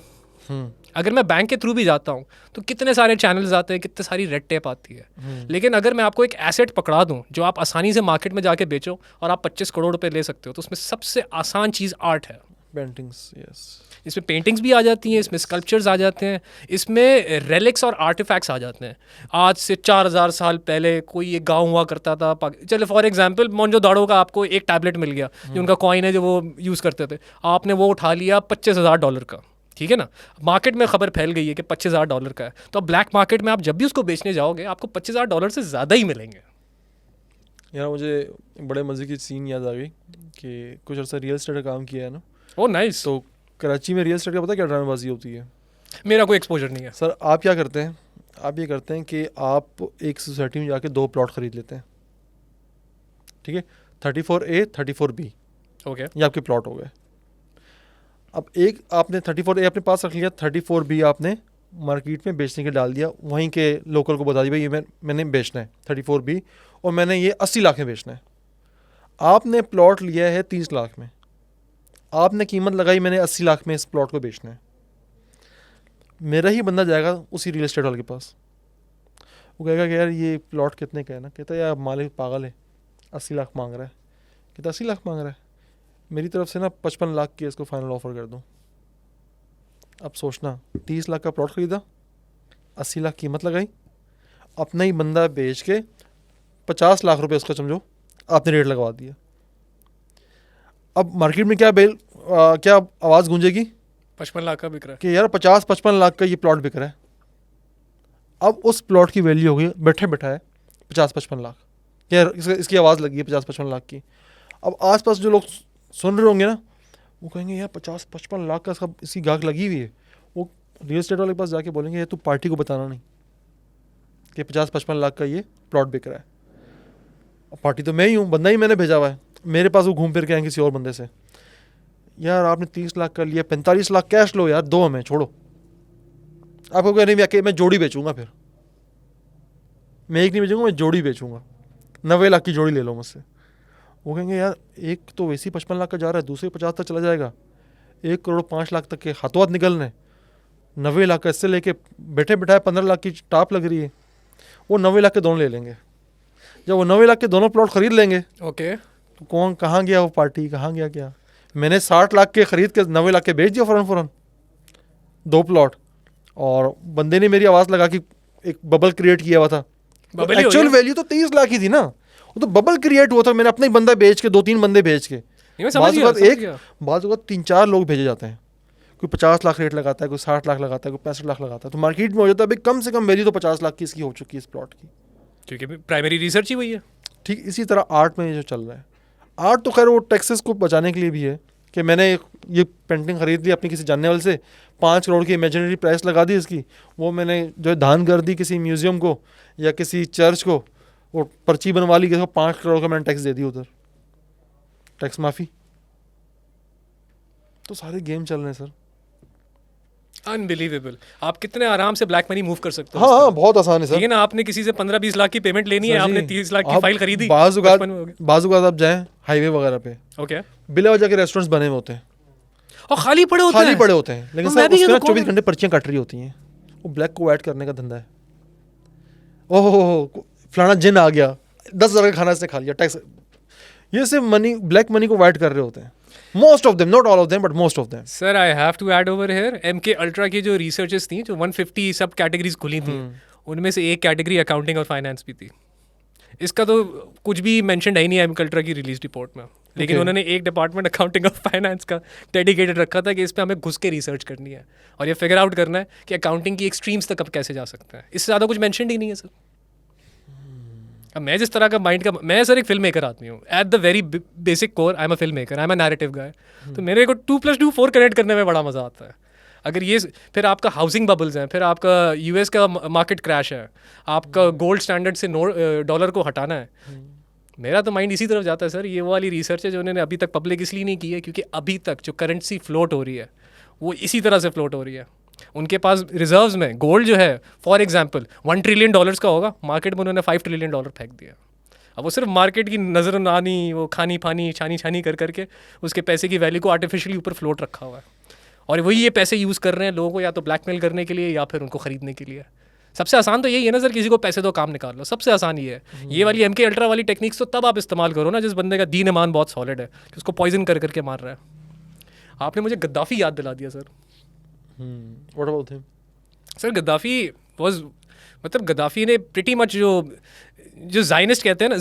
अगर मैं बैंक के थ्रू भी जाता हूँ तो कितने सारे चैनल्स आते हैं, कितने सारी रेड टेप आती है। लेकिन अगर मैं आपको एक एसेट पकड़ा दूँ जो आप आसानी से मार्केट में जाके बेचो और आप 25 करोड़ रुपए ले सकते हो, तो उसमें सबसे आसान चीज़ आर्ट है। Paintings, yes. इसमें पेंटिंग्स भी आ जाती हैं, इसमें स्कल्पचर्स आ जाते हैं, इसमें रेलिक्स और आर्टिफैक्ट्स आ जाते हैं। आज से 4000 साल पहले कोई एक गाँव हुआ करता था, चलो फॉर एग्जाम्पल मोहनजोदड़ो का आपको एक टैबलेट मिल गया जो उनका कॉइन है जो वो यूज़ करते थे, आपने वो उठा लिया $25,000 का, ठीक है ना। मार्केट में खबर फैल गई है कि $25,000 का है, तो अब ब्लैक मार्केट में आप जब भी उसको बेचने जाओगे आपको $25,000 से ज़्यादा ही मिलेंगे। यार मुझे बड़े मज़े की सीन याद आ गई कि कुछ अर्सा रियल एस्टेट का काम किया है ना। Oh nice. तो कराची में रियल एस्टेट का पता क्या ड्रामेबाजी होती है? मेरा कोई एक्सपोजर नहीं है सर। आप क्या करते हैं, आप ये करते हैं कि आप एक सोसाइटी में जाके 2 प्लॉट ख़रीद लेते हैं, ठीक है, 34A 34B, ओके, ये आपके प्लॉट हो गए। अब एक आपने 34A अपने पास रख लिया, 34B आपने मार्केट में बेचने के डाल दिया, वहीं के लोकल को बता दिया भाई ये मैंने बेचना है 34B और मैंने ये 80 लाख में बेचना है। आपने प्लॉट लिया है 30 लाख में, आपने कीमत लगाई, मैंने 80 लाख में इस प्लॉट को बेचना है, मेरा ही बंदा जाएगा उसी रियल एस्टेट वाले के पास, वो कहेगा कि यार ये प्लॉट कितने का है ना, कहता है यार मालिक पागल है, 80 लाख मांग रहा है, कहता 80 लाख मांग रहा है, मेरी तरफ से ना 55 लाख की इसको फाइनल ऑफर कर दूँ। अब सोचना, 30 लाख का प्लॉट खरीदा, 80 लाख कीमत लगाई, अपना ही बंदा बेच के 50 लाख रुपए उसका समझो आपने रेट लगवा दिया। अब मार्केट में क्या आवाज़ गूंजेगी, 55 लाख का बिक रहा है कि यार 50-55 लाख का ये प्लॉट बिक रहा है। अब उस प्लॉट की वैल्यू हो गई बैठे बैठा है 50-55 लाख, यार इसकी आवाज़ लगी है 50-55 लाख की। अब आसपास जो लोग सुन रहे होंगे ना, वो कहेंगे यार 50-55 लाख का इसकी गाहक लगी हुई है, वो रियल एस्टेट वाले के पास जाके बोलेंगे ये तू पार्टी को बताना नहीं कि 50-55 लाख का ये प्लॉट बिक रहा है। अब पार्टी तो मैं ही हूँ, बंदा ही मैंने भेजा हुआ है, मेरे पास वो घूम फिर के आएंगे किसी और बंदे से, यार आपने 30 लाख का लिया, 45 लाख कैश लो यार, दो हमें छोड़ो। आपको कह नहीं मैं जोड़ी बेचूंगा, फिर मैं एक नहीं बेचूंगा, मैं जोड़ी बेचूंगा, 90 लाख की जोड़ी ले लो मुझसे। वो कहेंगे यार एक तो वैसे ही 55 लाख का जा रहा है, दूसरे 50 तक चला जाएगा, 1 करोड़ 5 लाख तक के हाथों हाथ निकलने, 90 लाख का इससे लेके बैठे बैठाए 15 लाख की टाप लग रही है, वो 90 लाख के दोनों ले लेंगे। जब वो 90 लाख के दोनों प्लॉट खरीद लेंगे, ओके तो कौन कहाँ गया वो पार्टी, कहाँ गया क्या? मैंने 60 लाख के खरीद के 90 लाख के बेच दिया फ़ौरन 2 प्लॉट, और बंदे ने मेरी आवाज़ लगा कि एक बबल क्रिएट किया हुआ था, एक्चुअल वैल्यू तो 30 लाख ही थी ना, वो तो बबल क्रिएट हुआ था, मैंने अपना ही बंदा बेच के 2-3 बंदे बेच के, बाद 3-4 लोग भेजे जाते हैं, कोई 50 लाख रेट लगाता है, कोई 60 लाख लगाता है, कोई 65 लाख लगाता है, तो मार्केट में हो जाता है भाई कम से कम वैल्यू तो 50 लाख की इसकी हो चुकी है इस प्लॉट की, क्योंकि प्राइमरी रिसर्च ही वही है। ठीक इसी तरह आर्ट में जो चल रहा है, आर्ट तो खैर वो टैक्सेस को बचाने के लिए भी है कि मैंने ये पेंटिंग खरीद ली अपनी किसी जानने वाले से, 5 करोड़ की इमेजिनरी प्राइस लगा दी इसकी, वो मैंने जो है दान कर दी किसी म्यूज़ियम को या किसी चर्च को, वो पर्ची बनवा ली कि 5 करोड़ का मैंने टैक्स दे दी, उधर टैक्स माफ़ी। तो सारे गेम चल रहे हैं सर, अनबिलीवेबल। आप कितने आराम से ब्लैक मनी मूव कर सकते हो। हाँ बहुत आसान है सर। ठीक है ना, आपने किसी से 15-20 लाख की पेमेंट लेनी है, आपने 30 लाख की फाइल खरीदी, बाज़-औक़ात आप जाएं हाईवे वगैरह पे, ओके, बिला वजह के रेस्टोरेंट्स बने हुए होते हैं और खाली पड़े होते हैं, लेकिन सर उसमें 24 घंटे पर्चियाँ कट रही होती हैं, वो ब्लैक को ऐड करने का धंधा है। ओहो फलाना जिन आ गया, 10,000 का खाना इसने खा लिया, टैक्स, ये सिर्फ मनी, ब्लैक मनी को वाइट कर रहे होते हैं, most of them, not all of them but most of them. Sir I have to add over here, MK ultra की जो रिसर्चेस थी, जो 150 सब कैटेगरीज खुली थी, उनमें से एक कैटेगरी अकाउंटिंग और फाइनेंस भी थी। इसका तो कुछ भी मेंशन है ही नहीं MK अल्ट्रा की रिलीज रिपोर्ट में, लेकिन उन्होंने एक डिपार्टमेंट अकाउंटिंग और फाइनेंस का डेडिकेटेड रखा था कि इस पर हमें घुस के रिसर्च करनी है और ये फिगर आउट करना है कि अकाउंटिंग की एक्सट्रीम्स तक अब कैसे जा सकते हैं। इससे ज़्यादा कुछ मेंशन ही नहीं है सर। अब मैं जिस तरह का माइंड का, मैं सर एक फिल्म मेकर आदमी हूँ, at the very basic core I am a film maker, I am a narrative guy, तो मेरे को 2+2 4 कनेक्ट करने में बड़ा मज़ा आता है। अगर ये फिर आपका हाउसिंग बबल्स हैं, फिर आपका US का मार्केट क्रैश है, आपका गोल्ड स्टैंडर्ड से डॉलर को हटाना है, मेरा तो माइंड इसी तरफ जाता है सर। ये वो वाली रिसर्च है जो उन्होंने अभी तक पब्लिक इसलिए नहीं की है क्योंकि अभी तक जो करेंसी फ्लोट हो रही है वो इसी तरह से फ्लोट हो रही है। उनके पास रिजर्व्स में गोल्ड जो है फॉर एग्जांपल $1 ट्रिलियन का होगा, मार्केट में उन्होंने $5 ट्रिलियन फेंक दिया। अब वो सिर्फ मार्केट की नज़र नानी, वो खानी फानी छानी छानी कर करके उसके पैसे की वैल्यू को आर्टिफिशियली ऊपर फ्लोट रखा हुआ है, और वही ये पैसे यूज़ कर रहे हैं लोगों को या तो ब्लैकमेल करने के लिए या फिर उनको ख़रीदने के लिए। सबसे आसान तो यही है ना सर, किसी को पैसे दो काम निकाल लो, सबसे आसान ये है। ये वाली MK अल्ट्रा वाली टेक्निक्स तो तब आप इस्तेमाल करो ना जिस बंदे का दीन ईमान बहुत सॉलिड है कि उसको पॉइजन कर करके मार रहा है। आपने मुझे गद्दाफ़ी याद दिला दिया sir. What about him? Sir Gaddafi was, मतलब गद्दाफ़ी ने प्रिटी मच जो जायनिस्ट कहते हैं ना,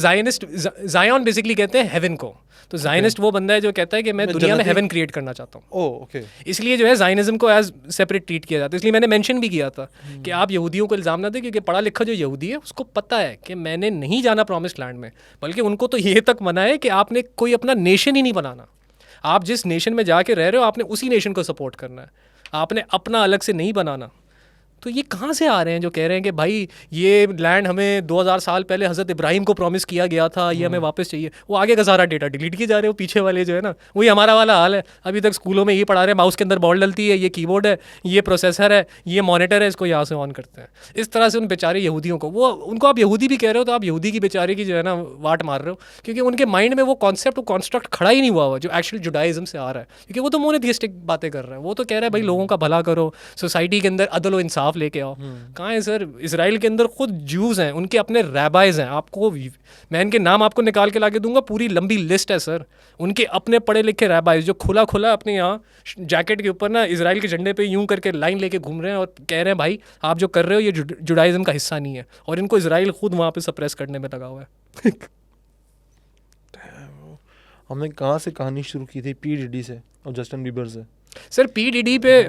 जायन बेसिकली कहते हैं हेवन को, तो जायनिस्ट वो बंदा है जो कहता है कि मैं दुनिया में हेवन क्रिएट करना चाहता हूँ। Oh okay. इसलिए जो है जायनिज्म को एज सेपरेट ट्रीट किया जाता है। इसलिए मैंने मेंशन भी किया था कि आप यहूदियों को इल्ज़ाम ना दें, क्योंकि पढ़ा लिखा जो यहूदी है उसको पता है कि मैंने नहीं जाना प्रॉमिस्ड लैंड में, बल्कि उनको तो ये तक मना है कि आपने कोई अपना नेशन ही नहीं बनाना। आप जिस नेशन में जाके रह रहे हो आपने उसी नेशन को सपोर्ट करना है, आपने अपना अलग से नहीं बनाना। तो ये कहाँ से आ रहे हैं जो कह रहे हैं कि भाई ये लैंड हमें 2000 साल पहले हज़रत इब्राहिम को प्रॉमिस किया गया था, ये हमें वापस चाहिए। वो आगे का सारा डेटा डिलीट किए जा रहे हो, पीछे वाले जो है ना, वही हमारा वाला हाल है। अभी तक स्कूलों में ये पढ़ा रहे हैं, माउस के अंदर बॉल डलती है, ये कीबोर्ड है, ये प्रोसेसर है, ये मॉनिटर है, इसको यहाँ से ऑन करते हैं। इस तरह से उन बेचारे यहूदियों को, वो उनको आप यहूदी भी कह रहे हो तो आप यहूदी की बेचारे की जो है ना वाट मार रहे हो, क्योंकि उनके माइंड में वो कॉन्सेप्ट, वो कॉन्स्ट्रक्ट खड़ा ही नहीं हुआ हुआ जो एक्चुअल जुडाइज्म से आ रहा है। क्योंकि वो तो मोनोथिस्टिक बातें कर रहा है, वो तो कह रहा है भाई लोगों का भला करो, सोसाइटी के अंदर अदल व इंसाफ लेके आओ। कहाँ है सर? इसराइल के अंदर खुद ज्यूज़ हैं, उनके अपने रैबाइज हैं। आपको मैं इनके नाम आपको निकाल के लाके दूंगा, पूरी लंबी लिस्ट है सर। उनके अपने पढ़े लिखे रैबाइज जो खुला खुला अपने यहाँ जैकेट के ऊपर ना इसराइल के झंडे पे यूं करके लाइन लेके घूम रहे हैं और कह रहे हैं भाई आप जो कर रहे हो ये जुडाइज्म का हिस्सा नहीं है, और इनको इसराइल खुद वहाँ पे सप्रेस करने में लगा हुआ है। हमने कहाँ से कहानी शुरू की थी? पी डिडी से और जस्टिन बीबर से। सर पी डिडी पे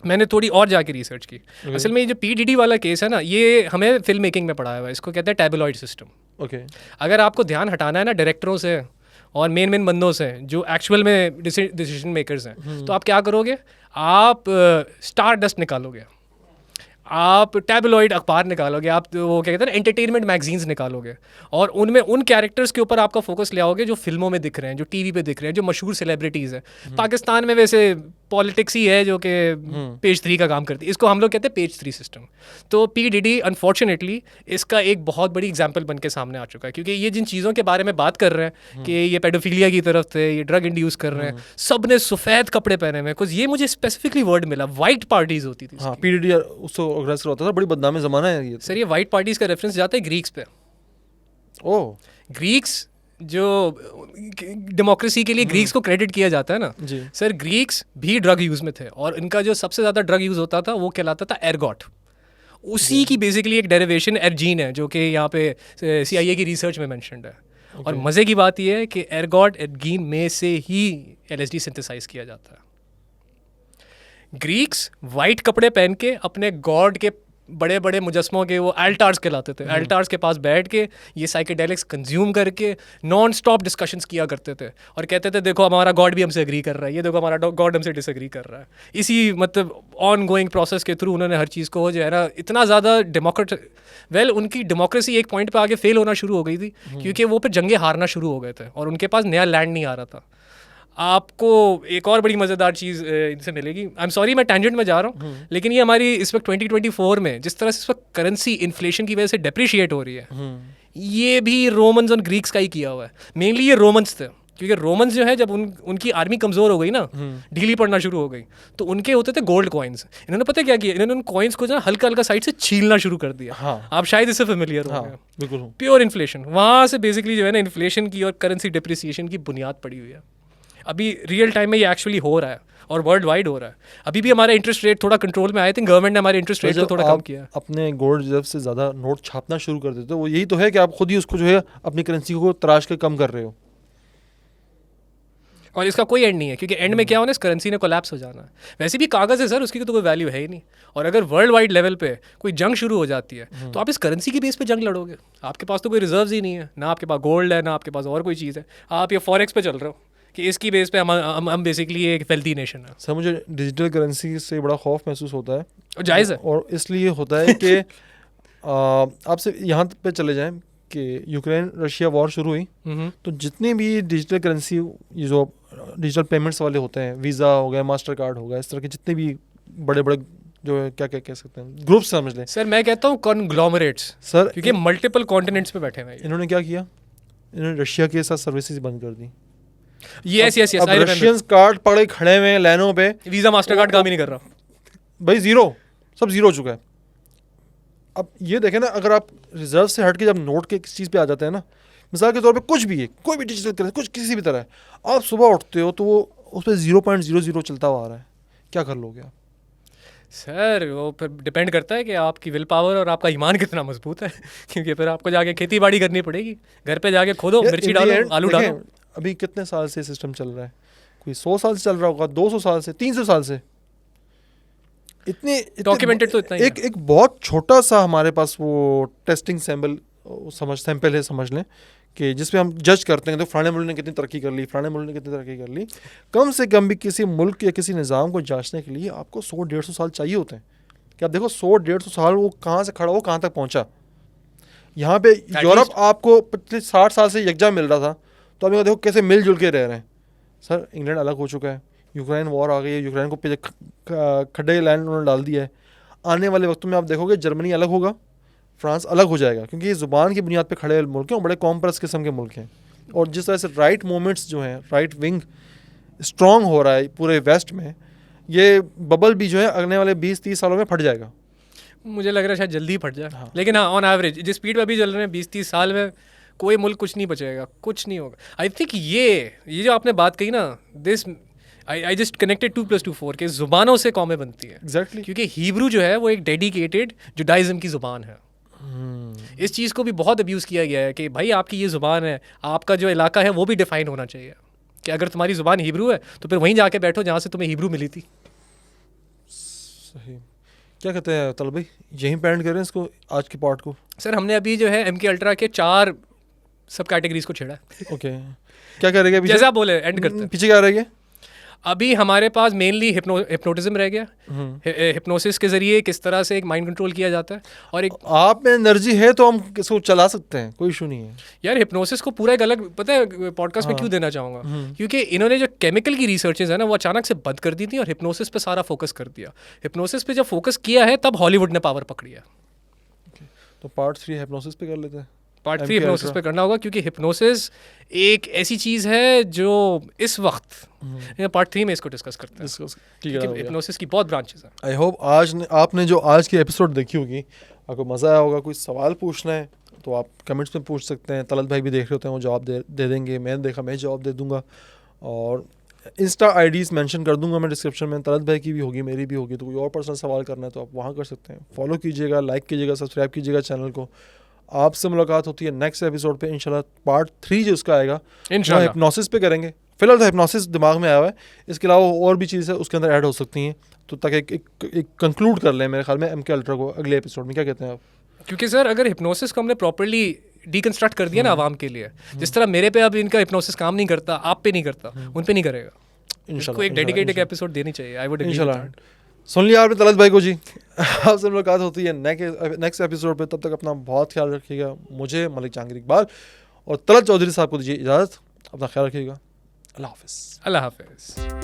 मैंने थोड़ी और जाके रिसर्च की। असल में ये जो पी डिडी वाला केस है ना, ये हमें फिल्म मेकिंग में पढ़ाया हुआ है, इसको कहते हैं टैबलॉइड सिस्टम। ओके। अगर आपको ध्यान हटाना है ना डायरेक्टरों से और मेन बंदों से जो एक्चुअल में डिसीजन मेकर्स हैं, तो आप क्या करोगे? आप स्टार डस्ट निकालोगे, आप टैबलॉइड अखबार निकालोगे, आप वो क्या कहते हैं ना एंटरटेनमेंट मैगजीन्स निकालोगे, और उनमें उन कैरेक्टर्स के ऊपर आपका फोकस ले आओगे जो फिल्मों में दिख रहे हैं, जो टीवी पे दिख रहे हैं, जो मशहूर सेलिब्रिटीज़ हैं। पाकिस्तान में वैसे पॉलिटिक्स ही है जो कि पेज 3 का काम करती है, इसको हम लोग कहते हैं पेज 3 सिस्टम। तो पी डिडी अनफॉर्चुनेटली इसका एक बहुत बड़ी एग्जाम्पल बन के सामने आ चुका है, क्योंकि ये जिन चीज़ों के बारे में बात कर रहे हैं कि ये पेडोफिलिया की तरफ थे, ये ड्रग इंड्यूस कर रहे हैं, सब ने सफ़ेद कपड़े पहने हुए। कुछ ये मुझे स्पेसिफिकली वर्ड मिला, वाइट पार्टीज होती थी। हाँ, पी डिडी उसको ऑर्गेनाइज करवाता था, बड़ी बदनामी ज़माना है ये। सर ये वाइट पार्टीज का रेफरेंस जाता है ग्रीक्स पे। ओह, ग्रीक्स जो डेमोक्रेसी के लिए ग्रीक्स को क्रेडिट किया जाता है ना जी। सर, ग्रीक्स भी ड्रग यूज़ में थे, और इनका जो सबसे ज़्यादा ड्रग यूज़ होता था वो कहलाता था एर्गॉट। उसी की बेसिकली एक डेरिवेशन एर्जीन है जो कि यहाँ पे CIA की रिसर्च में मेंशन्ड है। और मज़े की बात यह है कि एर्गॉट एर्गीन में से ही LSD सिंथेसाइज किया जाता है। ग्रीक्स वाइट कपड़े पहन के अपने गॉड के बड़े बड़े मुजस्मों के, वो अल्टार्स कहलाते थे, अल्टार्स के पास बैठ के ये साइकेडेलिक्स कंज्यूम करके नॉन स्टॉप डिस्कशंस किया करते थे, और कहते थे देखो हमारा गॉड भी हमसे एग्री कर रहा है, ये देखो हमारा गॉड हमसे डिसएग्री कर रहा है। इसी मतलब ऑन गोइंग प्रोसेस के थ्रू उन्होंने हर चीज़ को जो है ना इतना ज़्यादा उनकी डेमोक्रेसी एक पॉइंट पे आगे फेल होना शुरू हो गई थी, क्योंकि वो फिर जंगे हारना शुरू हो गए थे और उनके पास नया लैंड नहीं आ रहा था। आपको एक और बड़ी मज़ेदार चीज़ इनसे मिलेगी। आई एम सॉरी मैं टेंजेंट में जा रहा हूँ, लेकिन ये हमारी इस वक्त 2024 में जिस तरह से इस वक्त करेंसी इन्फ्लेशन की वजह से डेप्रिशिएट हो रही है, ये भी रोमन्स और ग्रीक्स का ही किया हुआ है। मेनली ये रोमन्स थे, क्योंकि रोमन्स जो है जब उनकी आर्मी कमज़ोर हो गई ना, ढीली पड़ना शुरू हो गई, तो उनके होते थे गोल्ड कॉइन्स। इन्होंने पता क्या किया, इन्होंने उन कॉइन्स को जो है हल्का हल्का साइड से छीलना शुरू कर दिया। हाँ। आप शायद इससे फेमिलियर हो गए। बिल्कुल। प्योर इन्फ्लेशन, वहाँ से बेसिकली जो है ना इन्फ्लेशन की और करेंसी डिप्रिसिएशन की बुनियाद पड़ी हुई है। अभी रियल टाइम में ये एक्चुअली हो रहा है और वर्ल्ड वाइड हो रहा है। अभी भी हमारा इंटरेस्ट रेट थोड़ा कंट्रोल में आया था, गवर्नमेंट ने हमारे इंटरेस्ट रेट को थोड़ा कम किया। अपने गोल्ड रिजर्व से ज़्यादा नोट छापना शुरू कर देते हो, वो यही तो है कि आप खुद ही उसको जो है अपनी करेंसी को तराश के कम कर रहे हो, और इसका कोई एंड नहीं है, क्योंकि एंड में क्या होना है, इस करेंसी ने कोलैप्स हो जाना है। वैसे भी कागज़ है सर, उसकी तो कोई वैल्यू है ही नहीं। और अगर वर्ल्ड वाइड लेवल पे कोई जंग शुरू हो जाती है तो आप इस करेंसी की बेस पे जंग लड़ोगे। आपके पास तो कोई रिजर्व्स ही नहीं है, ना आपके पास गोल्ड है, ना आपके पास और कोई चीज़ है। आप ये फॉरेक्स पे चल रहे हो कि इसकी बेस पे हम बेसिकली एक वेल्दी नेशन है। सर मुझे डिजिटल करेंसी से बड़ा खौफ महसूस होता है, और जायज़ है, और इसलिए होता है कि आपसे यहाँ पे चले जाएं कि यूक्रेन रशिया वॉर शुरू हुई, तो जितने भी डिजिटल करेंसी, ये जो डिजिटल पेमेंट्स वाले होते हैं, वीज़ा हो गया, मास्टर कार्ड हो गया, इस तरह के जितने भी बड़े बड़े जो है क्या क्या कह सकते हैं ग्रुप्स समझ लें सर, मैं कहता हूँ कॉन्ग्लोमरेट्स सर, क्योंकि मल्टीपल कॉन्टिनेंट्स पे बैठे हुए हैं। इन्होंने क्या किया, इन्होंने रशिया के साथ सर्विसेज बंद कर दी। यस अब रशियंस कार्ड पड़े खड़े हुए हैं लाइनों पे, वीज़ा मास्टर कार्ड काम ही नहीं कर रहा भाई, जीरो, सब जीरो हो चुका है। अब ये देखें ना, अगर आप रिजर्व से हट के जब नोट के किसी चीज़ पे आ जाते हैं ना, मिसाल के तौर पे कुछ भी है, कोई भी डिजिटल करेंसी, कुछ किसी भी तरह है, आप सुबह उठते हो तो वो उस पर 0.00 चलता हुआ आ रहा है, क्या कर लोगे आप? सर वो फिर डिपेंड करता है कि आपकी विल पावर और आपका ईमान कितना मजबूत है क्योंकि फिर आपको जाके खेती बाड़ी करनी पड़ेगी, घर पे जाके खोदो, मिर्ची डालो, आलू डालो। अभी कितने साल से सिस्टम चल रहा है? कोई 100 साल से चल रहा होगा, 200 साल से, 300 साल से, इतने डॉक्यूमेंटेड तो इतना ही एक बहुत छोटा सा हमारे पास वो टेस्टिंग सैंपल है, समझ लें कि जिसमें हम जज करते हैं तो फलाने मुल्क ने कितनी तरक्की कर ली, फलाने मुल्क ने कितनी तरक्की कर ली। कम से कम भी किसी मुल्क या किसी निज़ाम को जांचने के लिए आपको 100-150 साल चाहिए होते हैं कि आप देखो 100-150 साल वो कहाँ से खड़ा, वो कहाँ तक पहुँचा। यहाँ पे यूरोप आपको पिछले 60 साल से यकजा मिल रहा था, तो अभी देखो कैसे मिलजुल के रह रहे हैं। सर इंग्लैंड अलग हो चुका है, यूक्रेन वॉर आ गई है, यूक्रेन को खड्डे लैंड उन्होंने डाल दिया है। आने वाले वक्तों में आप देखोगे जर्मनी अलग होगा, फ्रांस अलग हो जाएगा, क्योंकि ये ज़ुबान की बुनियाद पे खड़े मुल्क हैं और बड़े कॉम्प्रेस किस्म के मुल्क हैं। और जिस तरह से राइट मूवमेंट्स जो हैं, राइट विंग स्ट्रॉन्ग हो रहा है पूरे वेस्ट में, ये बबल भी जो है आने वाले 20-30 सालों में फट जाएगा। मुझे लग रहा है शायद जल्दी ही फट जाए। हाँ। लेकिन हाँ, ऑन एवरेज जिस स्पीड में अभी चल रहे हैं 20-30 साल में कोई मुल्क कुछ नहीं बचेगा, कुछ नहीं होगा। आई थिंक ये जो आपने बात कही ना, दिस आई जस्ट कनेक्टेड 2+2=4 के ज़ुबानों से कौमें बनती है। एग्जैक्टली। क्योंकि हिब्रू जो है वो एक डेडिकेटेड जुडाइज़म की ज़ुबान है। इस चीज़ को भी बहुत अब्यूज़ किया गया है कि भाई आपकी ये ज़ुबान है, आपका जो इलाका है वो भी डिफ़ाइन होना चाहिए कि अगर तुम्हारी ज़ुबान हिब्रू है तो फिर वहीं जाके बैठो जहाँ से तुम्हें हिब्रू मिली थी। सही। क्या कहते हैं तल भाई, यहीं पे एंड करें इसको, आज के पार्ट को? सर हमने अभी जो है MK अल्ट्रा के 4 सब कैटेगरीज को छेड़ा है। ओके, क्या करेंगे पीछे? जैसे आप बोले एंड करते हैं। पीछे क्या रहेगा? अभी हमारे पास मेनली हिप्नोटिज्म रह गया। हिप्नोसिस के जरिए किस तरह से एक माइंड कंट्रोल किया जाता है, और एक आप में एनर्जी है तो हम इसको चला सकते हैं, कोई इशू नहीं है। यार हिप्नोसिस को पूरा एक अलग पता है पॉडकास्ट में क्यों देना चाहूँगा, क्योंकि इन्होंने जो केमिकल की रिसर्चेज है ना वो अचानक से बंद कर दी थी और हिप्नोसिस पे सारा फोकस कर दिया। हिप्नोसिस पे जब फोकस किया है तब हॉलीवुड ने पावर पकड़ी है। तो पार्ट 3 हिप्नोसिस पे कर लेते हैं। पार्ट 3 हिप्नोसिस पे करना होगा, क्योंकि हिप्नोसिस एक ऐसी चीज़ है जो इस वक्त पार्ट 3 में इसको डिस्कस करते हैं। ठीक है, हिप्नोसिस की बहुत ब्रांचेस हैं। आई होप आपने जो आज की एपिसोड देखी होगी आपको मज़ा आया होगा। कोई सवाल पूछना है तो आप कमेंट्स में पूछ सकते हैं। तलत भाई भी देख रहे होते हैं, वो जवाब दे देंगे। मैंने देखा, मैं जवाब दे दूंगा। और इंस्टा आईडीज़ मेंशन कर दूंगा मैं डिस्क्रिप्शन में। तलत भाई की भी होगी, मेरी भी होगी। तो कोई और पर्सनल सवाल करना है तो आप वहाँ कर सकते हैं। फॉलो कीजिएगा, लाइक कीजिएगा, सब्सक्राइब कीजिएगा चैनल को। आपसे मुलाकात होती है नेक्स्ट एपिसोड पे इंशाल्लाह। पार्ट 3 जो उसका आएगा इंशाल्लाह हिप्नोसिस पे करेंगे। फिलहाल तो हिप्नोसिस दिमाग में आया हुआ है, इसके अलावा और भी चीज़ें उसके अंदर ऐड हो सकती हैं, तो ताकि एक कंक्लूड कर लें मेरे ख्याल में MK अल्ट्रा को अगले एपिसोड में। क्या कहते हैं आप? क्योंकि सर अगर हिप्नोसिस को हमने प्रॉपर्ली डीकंस्ट्रक्ट कर दिया ना आवाम के लिए, जिस तरह मेरे पे अब इनका हिप्नोसिस काम नहीं करता, आप पे नहीं करता, उन पे नहीं करेगा। इसको एक डेडिकेटेड एपिसोड देनी चाहिए। आई वुड इंशाल्लाह। सुन लिया आपने तलत भाई को जी। आपसे मुलाकात होती है नेक्स्ट एपिसोड पे। तब तक अपना बहुत ख्याल रखिएगा। मुझे मलिक जहांगीर इकबाल और तलत चौधरी साहब को दीजिए इजाज़त। अपना ख्याल रखिएगा। अल्लाह हाफ़िज़। अल्लाह हाफ़िज़।